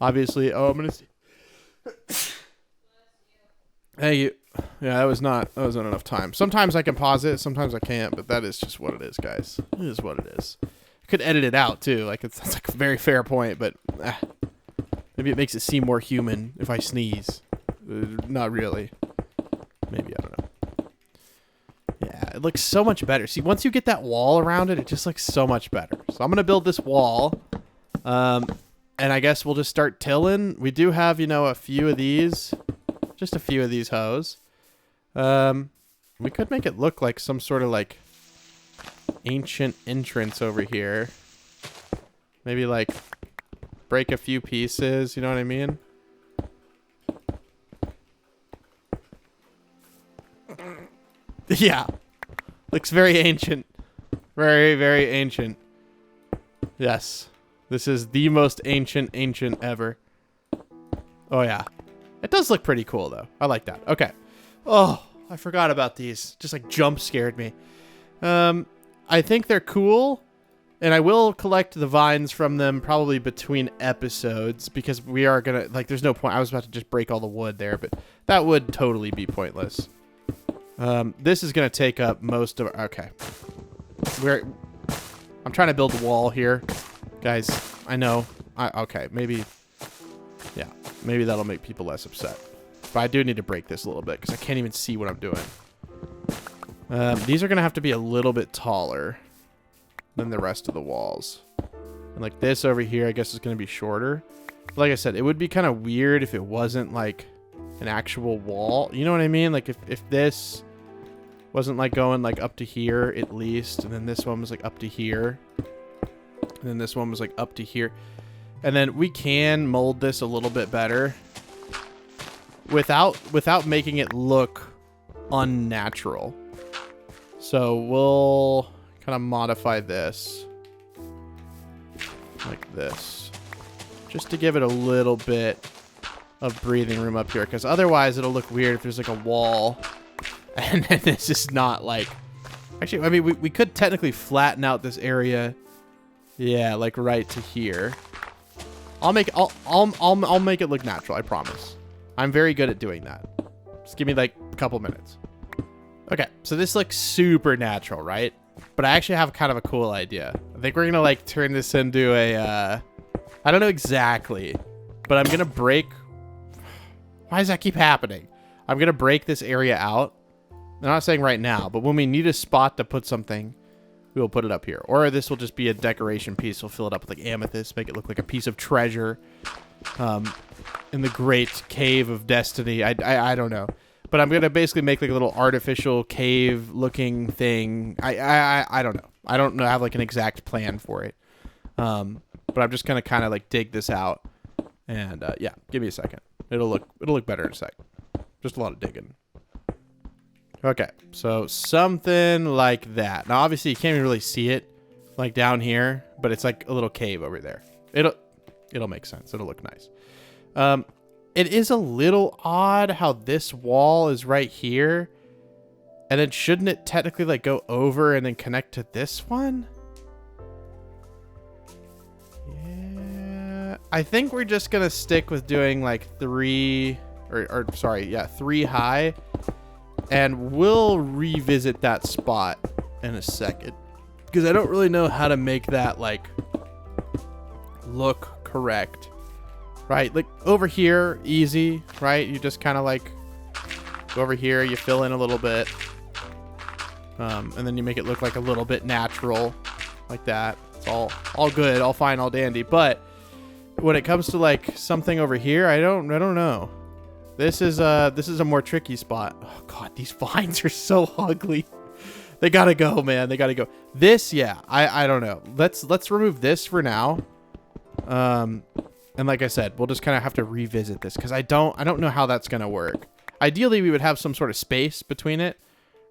obviously... Oh, I'm going to see... Hey, you... Yeah, that wasn't enough time. Sometimes I can pause it, sometimes I can't, but that is just what it is, guys. It is what it is. I could edit it out, too. Like, that's like a very fair point, but... maybe it makes it seem more human if I sneeze. Not really. Maybe, I don't know. Yeah, it looks so much better. See, once you get that wall around it, it just looks so much better. So I'm going to build this wall. And I guess we'll just start tilling. We do have, you know, a few of these. Just a few of these hoes. We could make it look like some sort of, like, ancient entrance over here. Maybe, like, break a few pieces. You know what I mean? Yeah. Looks very ancient. Very, very ancient. Yes. This is the most ancient ever. Oh, yeah. It does look pretty cool, though. I like that. Okay. Oh, I forgot about these. Just, like, jump scared me. I think they're cool. And I will collect the vines from them probably between episodes. Because we are going to... Like, there's no point. I was about to just break all the wood there. But that would totally be pointless. This is going to take up most of... Okay. I'm trying to build a wall here. Guys, I know. Okay, maybe... Yeah, maybe that'll make people less upset. But I do need to break this a little bit because I can't even see what I'm doing. These are going to have to be a little bit taller than the rest of the walls. And like this over here, I guess is going to be shorter. But like I said, it would be kind of weird if it wasn't like an actual wall. You know what I mean? Like if this wasn't like going like up to here at least. And then this one was like up to here. And then this one was like up to here. And then we can mold this a little bit better without making it look unnatural. So we'll kind of modify this. like this, just to give it a little bit of breathing room up here, because otherwise it'll look weird if there's like a wall and then this is not like, actually, I mean, we could technically flatten out this area. Yeah, like right to here. I'll make it look natural, I promise. I'm very good at doing that. Just give me like a couple minutes. Okay, so this looks super natural, right? But I actually have kind of a cool idea. I think we're gonna like turn this into a, I don't know exactly, but I'm gonna break. Why does that keep happening? I'm gonna break this area out. I'm not saying right now, but when we need a spot to put something, we will put it up here. Or this will just be a decoration piece. We'll fill it up with like amethyst, make it look like a piece of treasure in the great cave of destiny. I don't know. But I'm going to basically make like a little artificial cave looking thing. I don't know. I don't know. I have like an exact plan for it. But I'm just going to kind of like dig this out. And yeah, give me a second. It'll look better in a sec. Just a lot of digging. Okay, so something like that. Now, obviously, you can't even really see it, like down here, but it's like a little cave over there. It'll make sense. It'll look nice. It is a little odd how this wall is right here, and then shouldn't it technically like go over and then connect to this one? Yeah, I think we're just gonna stick with doing like three high. And we'll revisit that spot in a second, because I don't really know how to make that like look correct, right? Like over here, easy, right? You just kind of like go over here, you fill in a little bit, and then you make it look like a little bit natural, like that. It's all good, all fine, all dandy. But when it comes to like something over here, I don't know. This is a more tricky spot. Oh god, these vines are so ugly. They gotta go, man. They gotta go. This, yeah, I don't know. Let's remove this for now. And like I said, we'll just kind of have to revisit this, because I don't know how that's gonna work. Ideally, we would have some sort of space between it,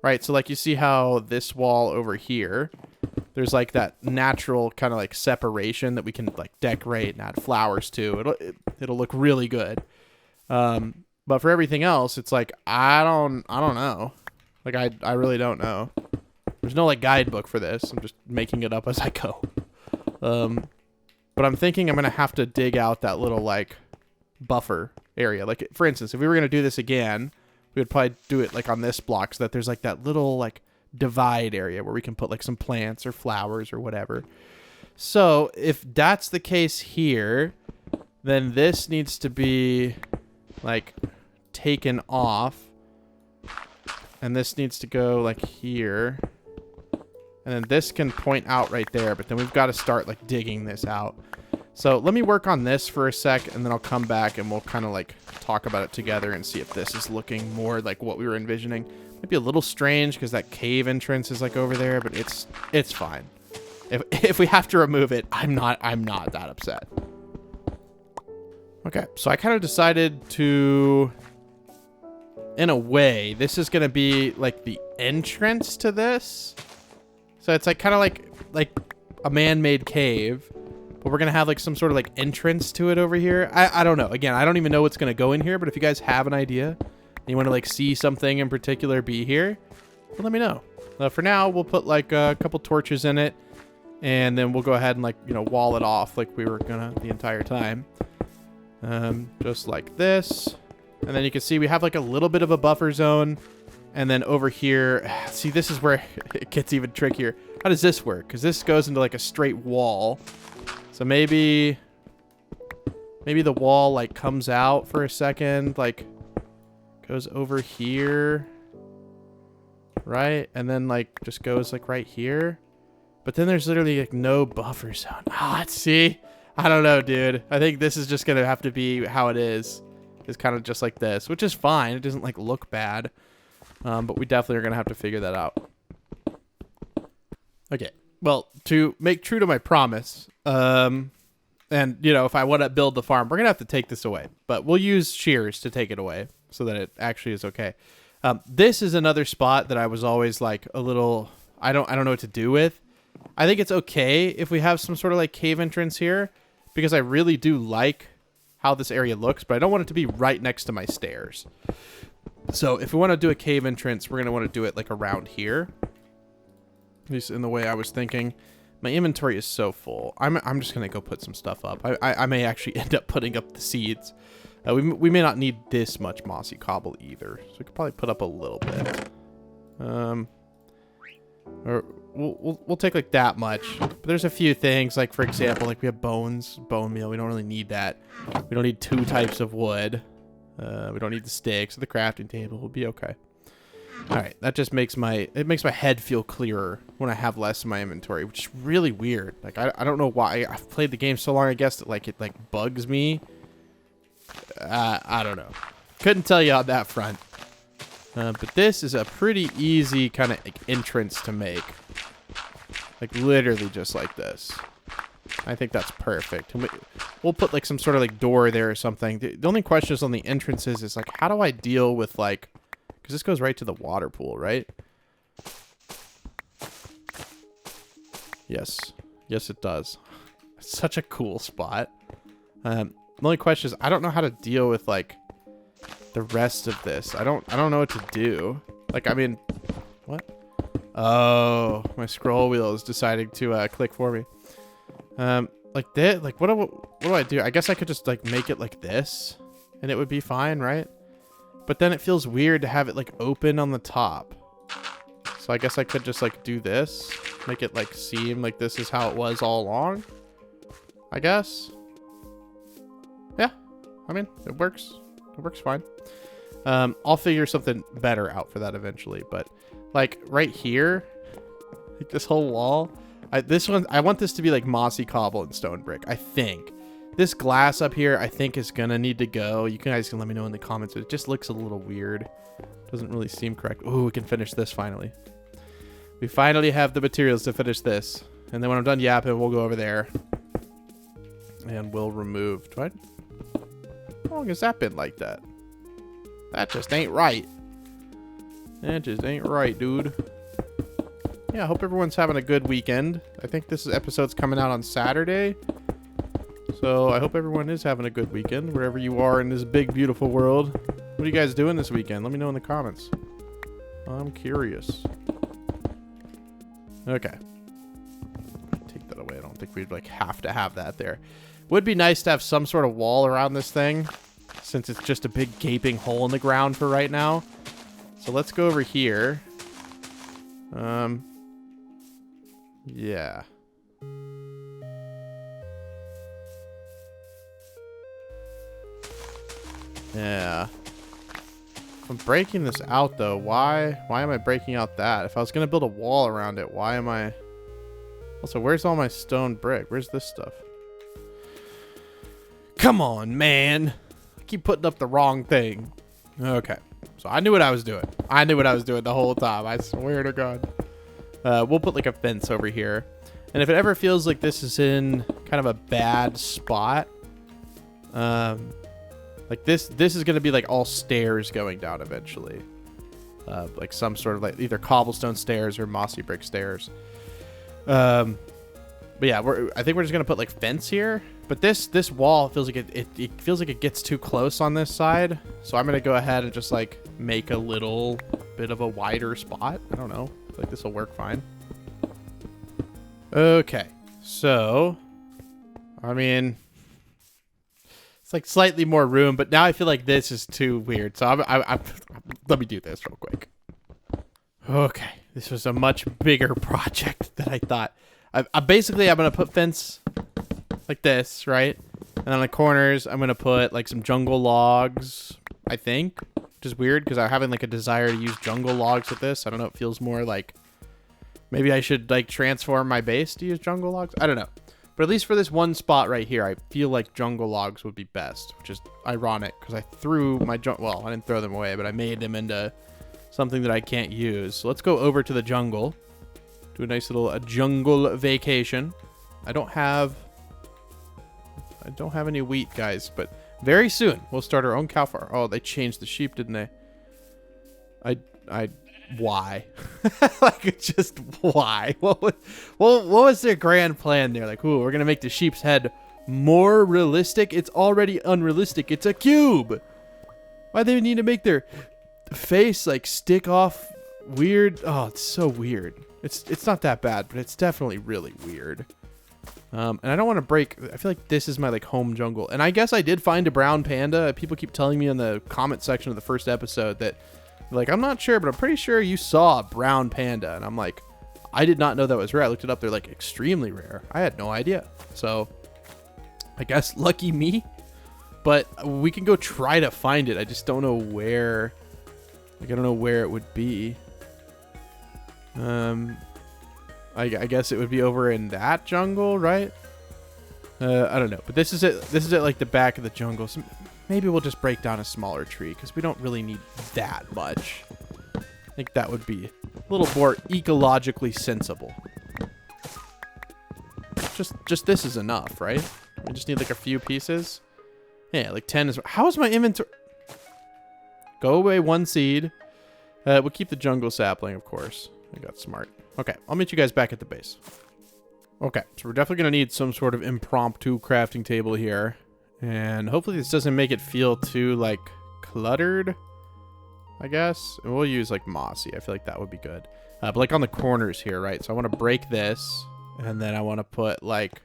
right? So like you see how this wall over here, there's like that natural kind of like separation that we can like decorate and add flowers to. It'll look really good. But for everything else, it's like, I don't know. Like, I really don't know. There's no, like, guidebook for this. I'm just making it up as I go. But I'm thinking I'm going to have to dig out that little, like, buffer area. Like, for instance, if we were going to do this again, we would probably do it, like, on this block so that there's, like, that little, like, divide area where we can put, like, some plants or flowers or whatever. So, if that's the case here, then this needs to be, like, taken off, and this needs to go like here, and then this can point out right there, but then we've got to start like digging this out. So let me work on this for a sec, and then I'll come back and we'll kind of like talk about it together and see if this is looking more like what we were envisioning. Might be a little strange because that cave entrance is like over there, but it's fine. If we have to remove it, I'm not that upset. Okay, so I kind of decided to, in a way, this is going to be like the entrance to this. So it's like kind of like a man-made cave, but we're going to have like some sort of like entrance to it over here. I don't know. Again, I don't even know what's going to go in here, but if you guys have an idea and you want to like see something in particular be here, well, let me know. For now, we'll put like a couple torches in it, and then we'll go ahead and like, you know, wall it off like we were gonna the entire time. Just like this. And then you can see we have like a little bit of a buffer zone. And then over here, see, this is where it gets even trickier. How does this work? Because this goes into like a straight wall. So maybe the wall like comes out for a second, like goes over here, right? And then like just goes like right here. But then there's literally like no buffer zone. Ah, see? I don't know, dude. I think this is just going to have to be how it is. It's kind of just like this, which is fine. It doesn't like look bad. But we definitely are going to have to figure that out. Okay. Well, to make true to my promise, and, you know, if I want to build the farm, we're going to have to take this away. But we'll use shears to take it away so that it actually is okay. This is another spot that I was always like a little, I don't know what to do with. I think it's okay if we have some sort of like cave entrance here, because I really do like how this area looks, but I don't want it to be right next to my stairs. So if we want to do a cave entrance, we're going to want to do it like around here. At least in the way I was thinking. My inventory is so full. I'm just going to go put some stuff up. I may actually end up putting up the seeds. We may not need this much mossy cobble either. So we could probably put up a little bit. Or we'll take like that much. But there's a few things, like for example, like we have bone meal. We don't really need that. We don't need 2 types of wood. We don't need the sticks. The crafting table will be okay. All right, that just makes my head feel clearer when I have less in my inventory, which is really weird. Like I don't know why. I've played the game so long, I guess that like it like bugs me. I don't know. Couldn't tell you on that front. But this is a pretty easy kind of like entrance to make. Like literally just like this. I think that's perfect. And we'll put like some sort of like door there or something. The only question is on the entrances is like, how do I deal with like, because this goes right to the water pool, right? Yes. Yes, it does. It's such a cool spot. The only question is I don't know how to deal with like the rest of this. I don't know what to do. Like, I mean, what? Oh, my scroll wheel is deciding to click for me. Like that. Like, what do I do? I guess I could just like make it like this, and it would be fine, right? But then it feels weird to have it like open on the top. So I guess I could just like do this, make it like seem like this is how it was all along. I guess. Yeah, I mean, it works. It works fine. I'll figure something better out for that eventually. But like right here, like this whole wall, I want this to be like mossy cobble and stone brick. I think this glass up here, I think is gonna need to go. You guys can let me know in the comments. It just looks a little weird. Doesn't really seem correct. Oh, we can finish this finally. We finally have the materials to finish this. And then when I'm done yapping, we'll go over there. And we'll remove... What? How long has that been like that? That just ain't right. That just ain't right, dude. Yeah, I hope everyone's having a good weekend. I think this episode's coming out on Saturday. So I hope everyone is having a good weekend, wherever you are in this big, beautiful world. What are you guys doing this weekend? Let me know in the comments. I'm curious. Okay. Take that away. I don't think we'd like have to have that there. Would be nice to have some sort of wall around this thing, since it's just a big gaping hole in the ground for right now. So let's go over here. Yeah. Yeah. If I'm breaking this out though, why am I breaking out that? If I was gonna build a wall around it, why am I... Also, where's all my stone brick? Where's this stuff? Come on, man. I keep putting up the wrong thing. Okay. So I knew what I was doing. I knew what I was doing the whole time. I swear to God. We'll put like a fence over here. And if it ever feels like this is in kind of a bad spot, like this is going to be like all stairs going down eventually. Like some sort of like either cobblestone stairs or mossy brick stairs. But yeah, I think we're just going to put like fence here. But this wall feels like it feels like it gets too close on this side. So I'm going to go ahead and just like make a little bit of a wider spot. I don't know. I feel like this will work fine. Okay. So, I mean, it's like slightly more room, but now I feel like this is too weird. So let me do this real quick. Okay. This was a much bigger project than I thought. I'm going to put fence like this, right? And on the corners, I'm going to put like some jungle logs, I think. Which is weird because I'm having like a desire to use jungle logs with this. I don't know. It feels more like maybe I should like transform my base to use jungle logs. I don't know. But at least for this one spot right here, I feel like jungle logs would be best, which is ironic because I threw my well, I didn't throw them away, but I made them into something that I can't use. So let's go over to the jungle. Do a nice little jungle vacation. I don't have any wheat, guys, but very soon we'll start our own cow farm. Oh, they changed the sheep, didn't they? I why? Like, just why? What was their grand plan there? Like, ooh, we're gonna make the sheep's head more realistic. It's already unrealistic. It's a cube. Why do they need to make their face like stick off weird? Oh, it's so weird. It's not that bad, but it's definitely really weird. And I don't want to break. I feel like this is my like home jungle. And I guess I did find a brown panda. People keep telling me in the comment section of the first episode that, like, I'm not sure, but I'm pretty sure you saw a brown panda. And I'm like, I did not know that was rare. I looked it up. They're like extremely rare. I had no idea. So I guess lucky me. But we can go try to find it. I just don't know where. Like, I don't know where it would be. I guess it would be over in that jungle, right? I don't know. But this is it. This is at like the back of the jungle. So maybe we'll just break down a smaller tree because we don't really need that much. I think that would be a little more ecologically sensible. Just this is enough, right? We just need like a few pieces. Yeah, like 10 is... How is my inventory... Go away 1 seed. We'll keep the jungle sapling, of course. I got smart. Okay, I'll meet you guys back at the base. Okay, so we're definitely going to need some sort of impromptu crafting table here. And hopefully this doesn't make it feel too, like, cluttered, I guess. And we'll use, like, mossy. I feel like that would be good. But, like, on the corners here, right? So I want to break this. And then I want to put, like,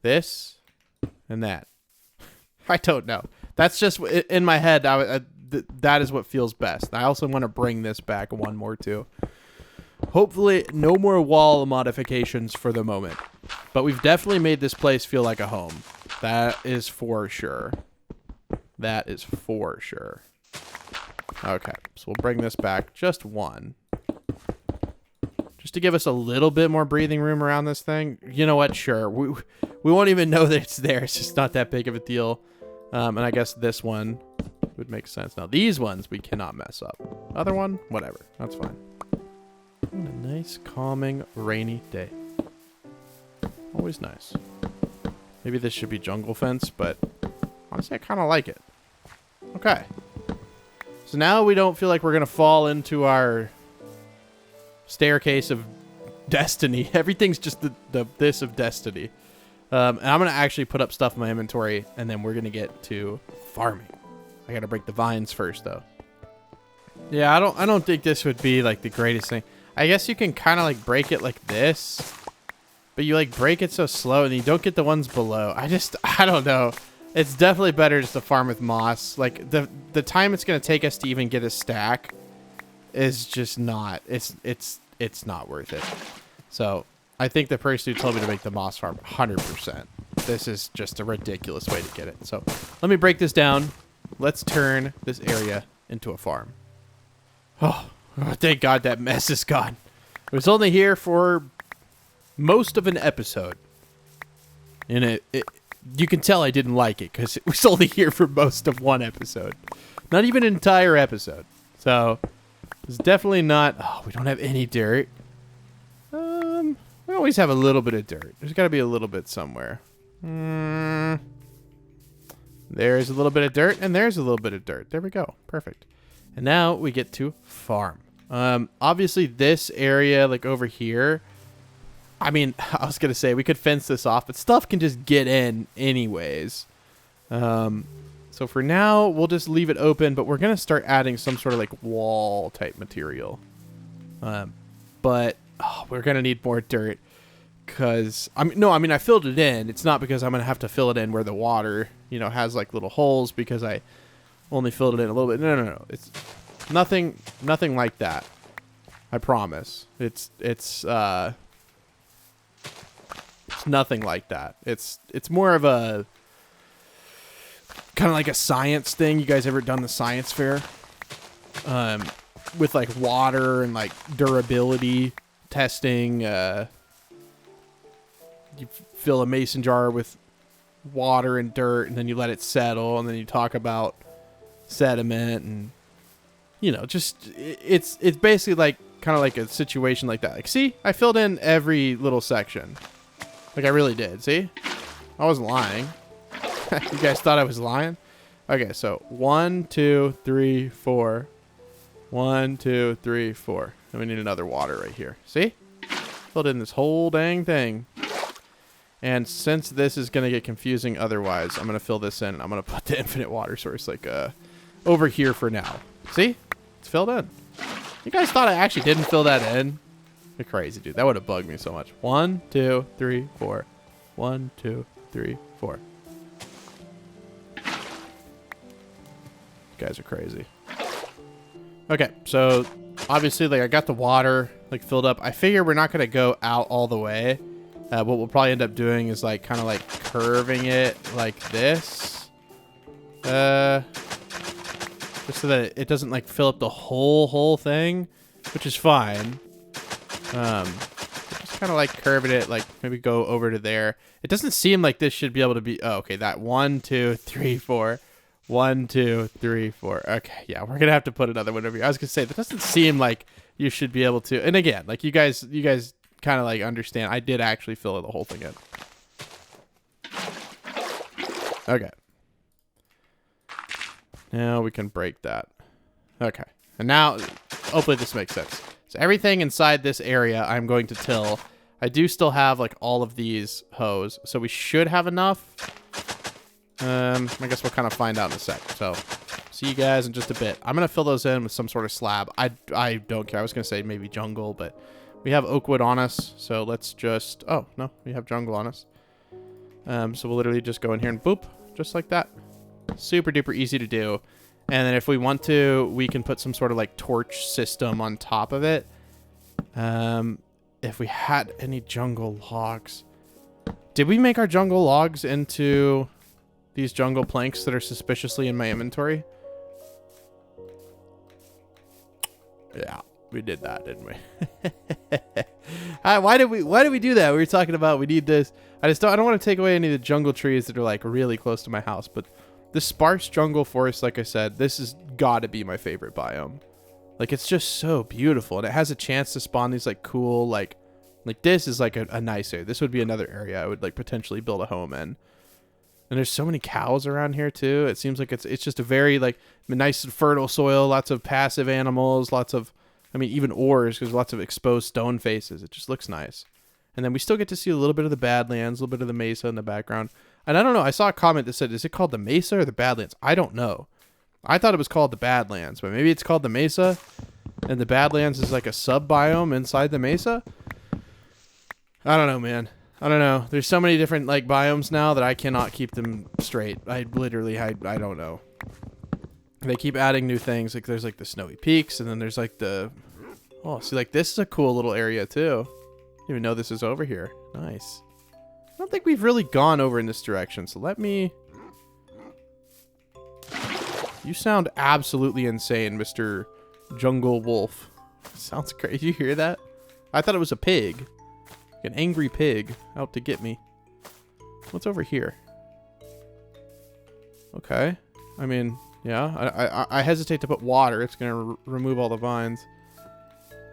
this and that. I don't know. That's just in my head. That is what feels best. I also want to bring this back one more too. Hopefully no more wall modifications for the moment. But we've definitely made this place feel like a home. That is for sure. That is for sure. Okay, so we'll bring this back just one. Just to give us a little bit more breathing room around this thing. You know what? Sure. We won't even know that it's there. It's just not that big of a deal. And I guess this one would make sense. Now, these ones we cannot mess up. Other one? Whatever. That's fine. What a nice, calming, rainy day. Always nice. Maybe this should be jungle fence, but honestly, I kind of like it. Okay. So now we don't feel like we're going to fall into our staircase of destiny. Everything's just this of destiny. And I'm going to actually put up stuff in my inventory, and then we're going to get to farming. I got to break the vines first, though. Yeah, I don't think this would be, like, the greatest thing. I guess you can kind of, like, break it like this. But you, like, break it so slow, and you don't get the ones below. I don't know. It's definitely better just to farm with moss. Like, the time it's going to take us to even get a stack is just not... It's not worth it. So... I think the person who told me to make the moss farm, 100%. This is just a ridiculous way to get it. So let me break this down. Let's turn this area into a farm. Oh, thank God that mess is gone. It was only here for most of an episode. And you can tell I didn't like it because it was only here for most of one episode. Not even an entire episode. So it's definitely not... Oh, we don't have any dirt. We always have a little bit of dirt. There's got to be a little bit somewhere. There's a little bit of dirt, and there's a little bit of dirt. There we go. Perfect. And now we get to farm. Obviously, this area, like over here, I mean, I was going to say we could fence this off, but stuff can just get in anyways. So for now, we'll just leave it open, but we're going to start adding some sort of like wall type material. But... Oh, we're going to need more dirt because I filled it in. It's not because I'm going to have to fill it in where the water, has like little holes because I only filled it in a little bit. No. It's nothing like that. I promise. It's nothing like that. It's more of a kind of like a science thing. You guys ever done the science fair? With like water and like durability testing, you fill a mason jar with water and dirt and then you let it settle and then you talk about sediment and it's basically like kind of like a situation like that. Like, see, I filled in every little section. Like I really did. See, I wasn't lying. You guys thought I was lying? Okay, so 1, 2, 3, 4, 1, 2, 3, 4. And we need another water right here. See? Filled in this whole dang thing. And since this is going to get confusing otherwise, I'm going to fill this in. And I'm going to put the infinite water source like over here for now. See? It's filled in. You guys thought I actually didn't fill that in? You're crazy, dude. That would have bugged me so much. 1, 2, 3, 4. 1, 2, 3, 4. You guys are crazy. Okay, so obviously, like, I got the water like filled up. I figure we're not gonna go out all the way. What we'll probably end up doing is like kind of like curving it like this, just so that it doesn't like fill up the whole thing, which is fine. Just kind of like curving it, like maybe go over to there. It doesn't seem like this should be able to be. Oh, okay, that 1, 2, 3, 4. 1, 2, 3, 4. Okay, yeah, we're gonna have to put another one over here. I was gonna say that doesn't seem like you should be able to. And again, like you guys kind of like understand. I did actually fill the whole thing in. Okay. Now we can break that. Okay, and now hopefully this makes sense. So everything inside this area, I'm going to till. I do still have like all of these hose, so we should have enough. I guess we'll kind of find out in a sec. So, see you guys in just a bit. I'm going to fill those in with some sort of slab. I don't care. I was going to say maybe jungle, but we have oak wood on us. So, let's just... Oh, no. We have jungle on us. So, we'll literally just go in here and boop. Just like that. Super duper easy to do. And then if we want to, we can put some sort of like torch system on top of it. If we had any jungle logs. Did we make our jungle logs into... these jungle planks that are suspiciously in my inventory? Yeah, we did that, didn't we? Why did we do that? We were talking about we need this. I don't want to take away any of the jungle trees that are like really close to my house, but the sparse jungle forest, like I said, this has got to be my favorite biome. Like it's just so beautiful, and it has a chance to spawn these like cool like this is like a nice area. This would be another area I would like potentially build a home in. And there's so many cows around here too. It seems like it's just a very like nice and fertile soil. Lots of passive animals. Lots of, I mean, even ores because lots of exposed stone faces. It just looks nice. And then we still get to see a little bit of the Badlands, a little bit of the Mesa in the background. And I don't know. I saw a comment that said, "Is it called the Mesa or the Badlands?" I don't know. I thought it was called the Badlands, but maybe it's called the Mesa, and the Badlands is like a sub biome inside the Mesa. I don't know, man. I don't know. There's so many different like biomes now that I cannot keep them straight. I don't know. They keep adding new things. Like there's like the snowy peaks, and then there's like the see, like this is a cool little area too. Didn't even know this is over here. Nice. I don't think we've really gone over in this direction. So let me. You sound absolutely insane, Mr. Jungle Wolf. Sounds crazy. You hear that? I thought it was a pig. An angry pig out to get me. What's over here? Okay. I mean, yeah. I hesitate to put water. It's going to remove all the vines.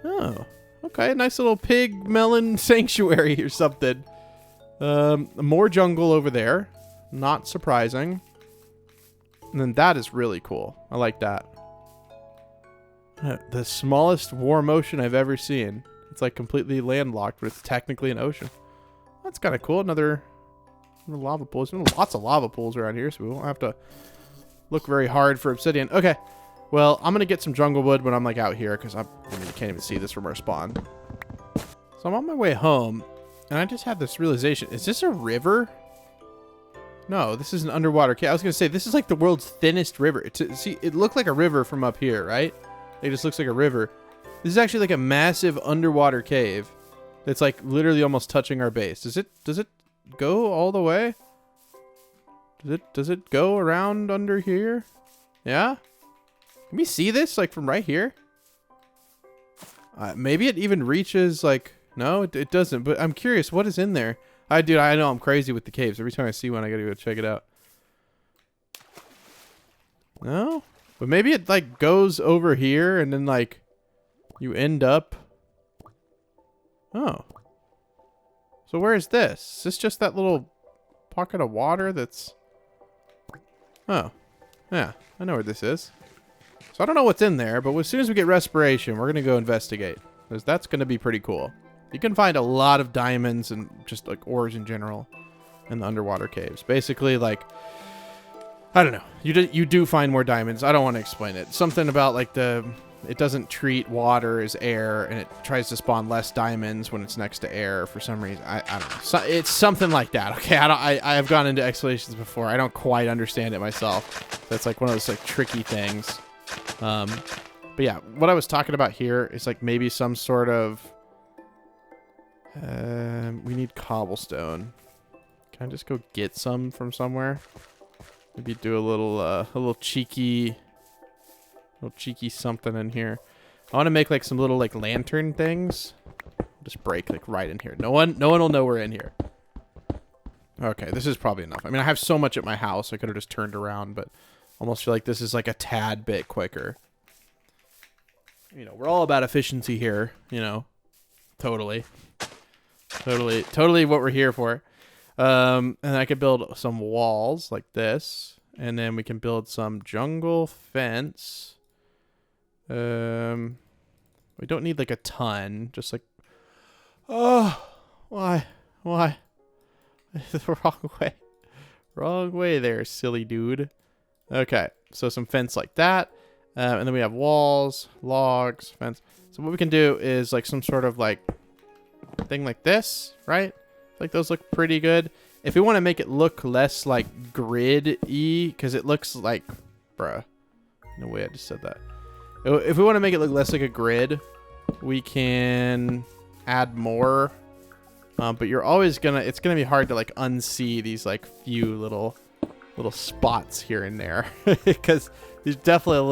Oh. Okay. Nice little pig melon sanctuary or something. More jungle over there. Not surprising. And then that is really cool. I like that. The smallest warm ocean I've ever seen. It's like completely landlocked, but it's technically an ocean. That's kind of cool. Another lava pools. Lots of lava pools around here, so we won't have to look very hard for obsidian. Okay. Well, I'm going to get some jungle wood when I'm like out here, because you can't even see this from our spawn. So I'm on my way home, and I just had this realization. Is this a river? No, this is an underwater cave. I was going to say, this is like the world's thinnest river. See, it looked like a river from up here, right? It just looks like a river. This is actually like a massive underwater cave that's like literally almost touching our base. Does it go all the way? Does it go around under here? Yeah? Can we see this like from right here? Maybe it even reaches like... No, it doesn't. But I'm curious, what is in there? I know I'm crazy with the caves. Every time I see one, I gotta go check it out. No? But maybe it like goes over here and then like... You end up... Oh. So where is this? Is this just that little pocket of water that's... Oh. Yeah, I know where this is. So I don't know what's in there, but as soon as we get respiration, we're going to go investigate. Because that's going to be pretty cool. You can find a lot of diamonds and just like ores in general in the underwater caves. Basically, like, I don't know. You do find more diamonds. I don't want to explain it. Something about like it doesn't treat water as air, and it tries to spawn less diamonds when it's next to air for some reason. I don't know. So it's something like that. Okay, I have gone into explanations before. I don't quite understand it myself. That's like one of those like tricky things. But yeah, what I was talking about here is like maybe some sort of we need cobblestone. Can I just go get some from somewhere? Maybe do a little cheeky something in here. I want to make like some little like lantern things. Just break like right in here. No one will know we're in here. Okay, this is probably enough. I mean, I have so much at my house. I could have just turned around, but almost feel like this is like a tad bit quicker. You know, we're all about efficiency here, you know. Totally what we're here for. And I could build some walls like this, and then we can build some jungle fence. We don't need like a ton, just like, oh, why? The wrong way there, silly dude. Okay, so some fence like that, and then we have walls, logs, fence. So what we can do is like some sort of like thing like this, right? Like those look pretty good. If we want to make it look less like grid-y, because it looks like, bruh, no way I just said that. If we want to make it look less like a grid, we can add more. But you're always it's gonna be hard to like unsee these like few little spots here and there, because there's definitely a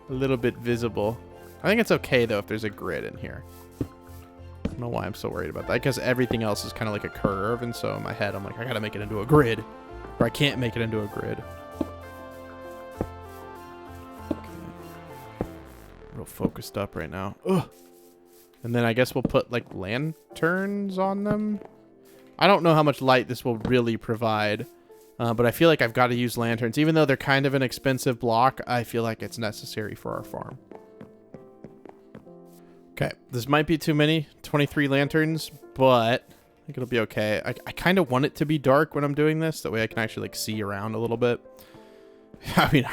little bit visible. I think it's okay though if there's a grid in here. I don't know why I'm so worried about that, because everything else is kind of like a curve, and so in my head I'm like, I gotta make it into a grid, or I can't make it into a grid. Okay. Real focused up right now. Ugh. And then I guess we'll put like lanterns on them. I don't know how much light this will really provide, but I feel like I've got to use lanterns. Even though they're kind of an expensive block, I feel like it's necessary for our farm. Okay, this might be too many, 23 lanterns, but I think it'll be okay. I kind of want it to be dark when I'm doing this. That way I can actually like see around a little bit. I mean,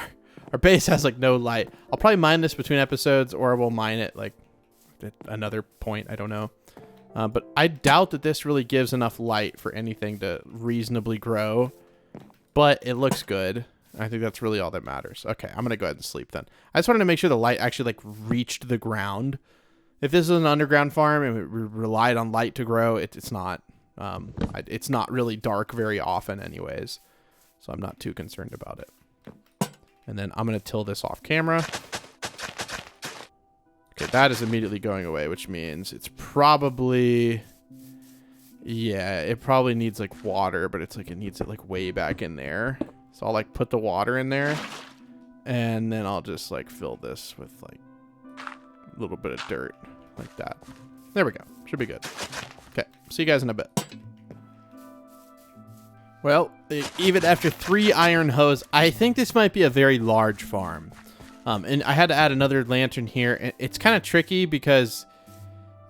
our base has like no light. I'll probably mine this between episodes, or we'll mine it like at another point. I don't know. But I doubt that this really gives enough light for anything to reasonably grow. But it looks good. I think that's really all that matters. Okay, I'm going to go ahead and sleep then. I just wanted to make sure the light actually like reached the ground. If this is an underground farm and we relied on light to grow, it's not. It's not really dark very often anyways. So I'm not too concerned about it. And then I'm going to till this off camera. Okay, that is immediately going away, which means it's probably... Yeah, it probably needs like water, but it's like it needs it like way back in there. So I'll like put the water in there, and then I'll just like fill this with like a little bit of dirt like that. There we go. Should be good. Okay, see you guys in a bit. Well, even after 3 iron hose, I think this might be a very large farm. And I had to add another lantern here. It's kind of tricky because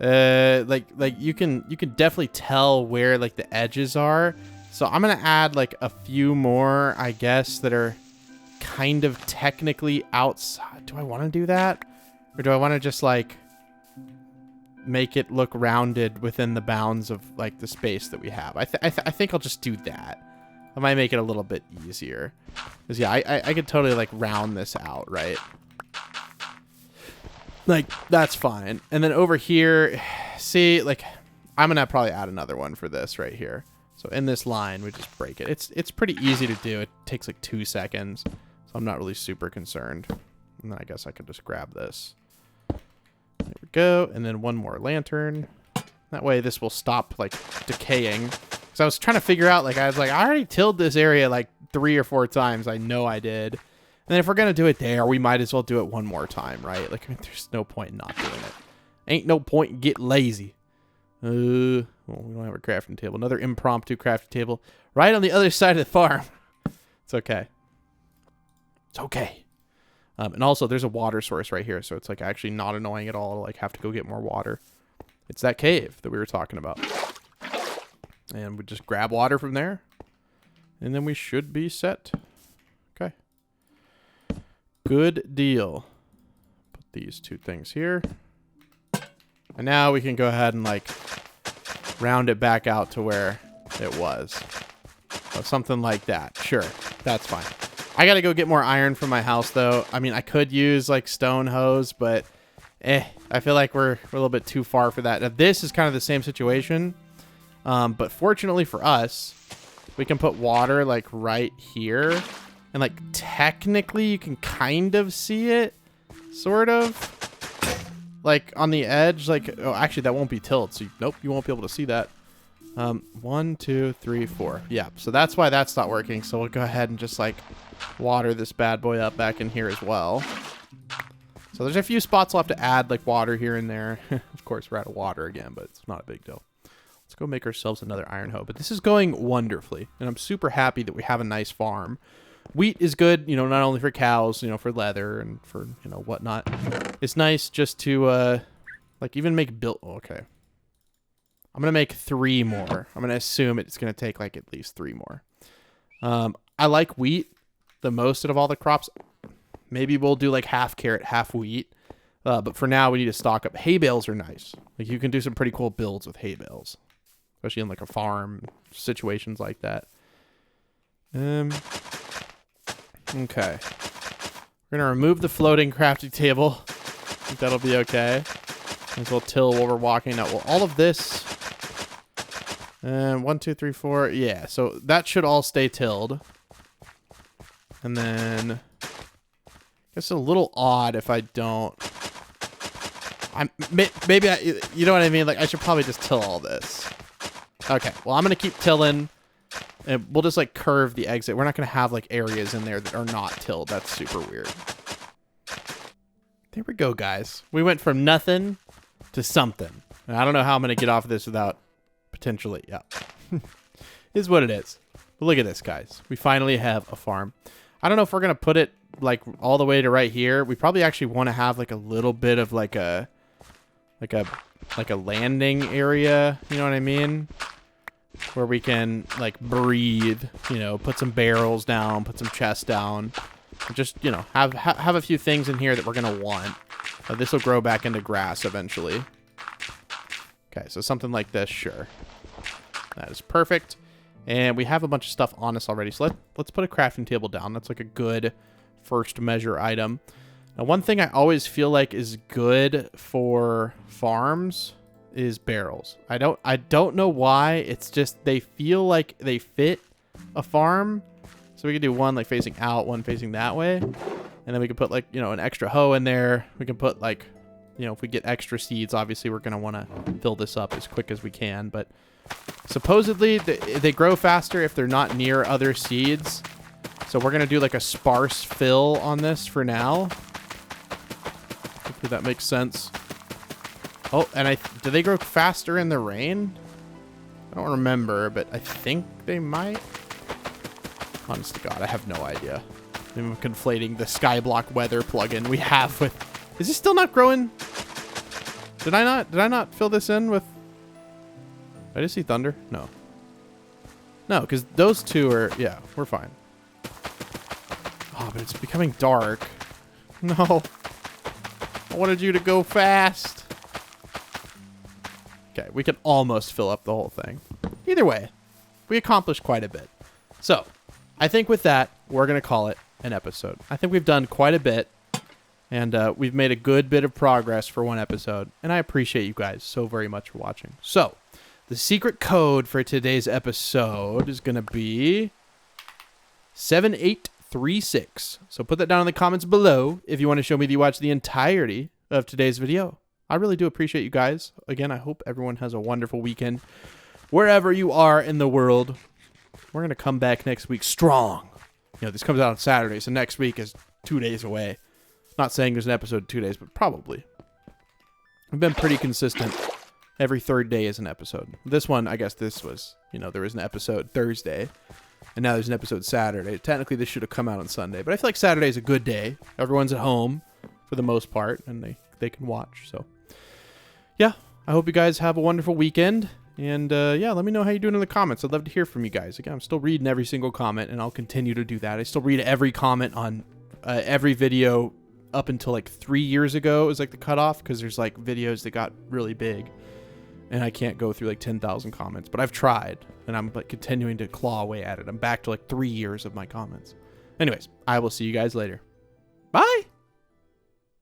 like you can definitely tell where like the edges are. So I'm gonna add like a few more, I guess, that are kind of technically outside. Do I want to do that, or do I want to just like make it look rounded within the bounds of like the space that we have? I think I'll just do that. I might make it a little bit easier, because yeah, I could totally like round this out, right? Like that's fine. And then over here, see, like I'm gonna probably add another one for this right here. So in this line, we just break it. It's pretty easy to do. It takes like 2 seconds, so I'm not really super concerned. And then I guess I could just grab this. There we go. And then one more lantern. That way this will stop like decaying. Because I was trying to figure out, like, I was like, I already tilled this area like 3 or 4 times. I know I did. And then if we're going to do it there, we might as well do it one more time, right? Like, I mean, there's no point in not doing it. Ain't no point in getting lazy. Well, we don't have a crafting table. Another impromptu crafting table right on the other side of the farm. It's okay. It's okay. And also, there's a water source right here, so it's like actually not annoying at all to like have to go get more water. It's that cave that we were talking about. And we just grab water from there, and then we should be set. Okay. Good deal. Put these 2 things here. And now we can go ahead and like round it back out to where it was. So something like that. Sure. That's fine. I got to go get more iron from my house though. I mean, I could use like stone hose, but I feel like we're a little bit too far for that. Now this is kind of the same situation. But fortunately for us, we can put water like right here. And like technically you can kind of see it. Sort of. Like on the edge. Like, oh, actually that won't be tilled. So nope, you won't be able to see that. 1, 2, 3, 4. Yeah, so that's why that's not working. So we'll go ahead and just like water this bad boy up back in here as well. So there's a few spots we'll have to add like water here and there. Of course, we're out of water again, but it's not a big deal. Let's go make ourselves another iron hoe. But this is going wonderfully, and I'm super happy that we have a nice farm. Wheat is good, you know, not only for cows, you know, for leather and for, you know, whatnot. It's nice just to, like, even make okay. I'm going to make 3 more. I'm going to assume it's going to take, like, at least 3 more. I like wheat the most out of all the crops. Maybe we'll do, like, half carrot, half wheat. But for now, we need to stock up. Hay bales are nice. Like, you can do some pretty cool builds with hay bales. Especially in, like, a farm, situations like that. Okay. We're going to remove the floating crafting table. I think that'll be okay. As we'll till while we're walking. Now, well, all of this... 1, 2, 3, 4. Yeah, so that should all stay tilled. And then... It's a little odd if I don't... Maybe you know what I mean? Like, I should probably just till all this. Okay, well, I'm going to keep tilling. And we'll just, like, curve the exit. We're not going to have, like, areas in there that are not tilled. That's super weird. There we go, guys. We went from nothing to something. And I don't know how I'm going to get off of this without potentially... Yeah. Is what it is. But look at this, guys. We finally have a farm. I don't know if we're going to put it, like, all the way to right here. We probably actually want to have, like, a little bit of, like a landing area. You know what I mean? Where we can, like, breathe, you know, put some barrels down, put some chests down. Just, you know, have a few things in here that we're going to want. This will grow back into grass eventually. Okay, so something like this, sure. That is perfect. And we have a bunch of stuff on us already. So let's put a crafting table down. That's like a good first measure item. Now, one thing I always feel like is good for farms is barrels. I don't know why. It's just they feel like they fit a farm. So we could do one like facing out, one facing that way. And then we could put like, you know, an extra hoe in there. We can put like, you know, if we get extra seeds, obviously we're going to want to fill this up as quick as we can. But supposedly they grow faster if they're not near other seeds. So we're going to do like a sparse fill on this for now. Hopefully that makes sense. Oh, and do they grow faster in the rain? I don't remember, but I think they might. Honest to God, I have no idea. I'm conflating the Skyblock weather plugin we have with... Is this still not growing? Did I not fill this in with... Did I just see thunder? No. No, because those two are... Yeah, we're fine. Oh, but it's becoming dark. No. I wanted you to go fast. Okay, we can almost fill up the whole thing. Either way, we accomplished quite a bit. So, I think with that, we're going to call it an episode. I think we've done quite a bit, and we've made a good bit of progress for one episode, and I appreciate you guys so very much for watching. So, the secret code for today's episode is going to be 7836. So put that down in the comments below if you want to show me that you watched the entirety of today's video. I really do appreciate you guys. Again, I hope everyone has a wonderful weekend. Wherever you are in the world, we're going to come back next week strong. You know, this comes out on Saturday, so next week is 2 days away. Not saying there's an episode in 2 days, but probably. I've been pretty consistent. Every third day is an episode. This one, I guess this was, you know, there was an episode Thursday. and now there's an episode Saturday. Technically, this should have come out on Sunday, but I feel like Saturday is a good day. Everyone's at home for the most part, and they can watch. So, yeah, I hope you guys have a wonderful weekend. And, yeah, let me know how you're doing in the comments. I'd love to hear from you guys. Again, I'm still reading every single comment, and I'll continue to do that. I still read every comment on every video up until, like, 3 years ago is, like, the cutoff, because there's, like, videos that got really big, and I can't go through, like, 10,000 comments. But I've tried, and I'm, like, continuing to claw away at it. I'm back to, like, 3 years of my comments. Anyways, I will see you guys later. Bye!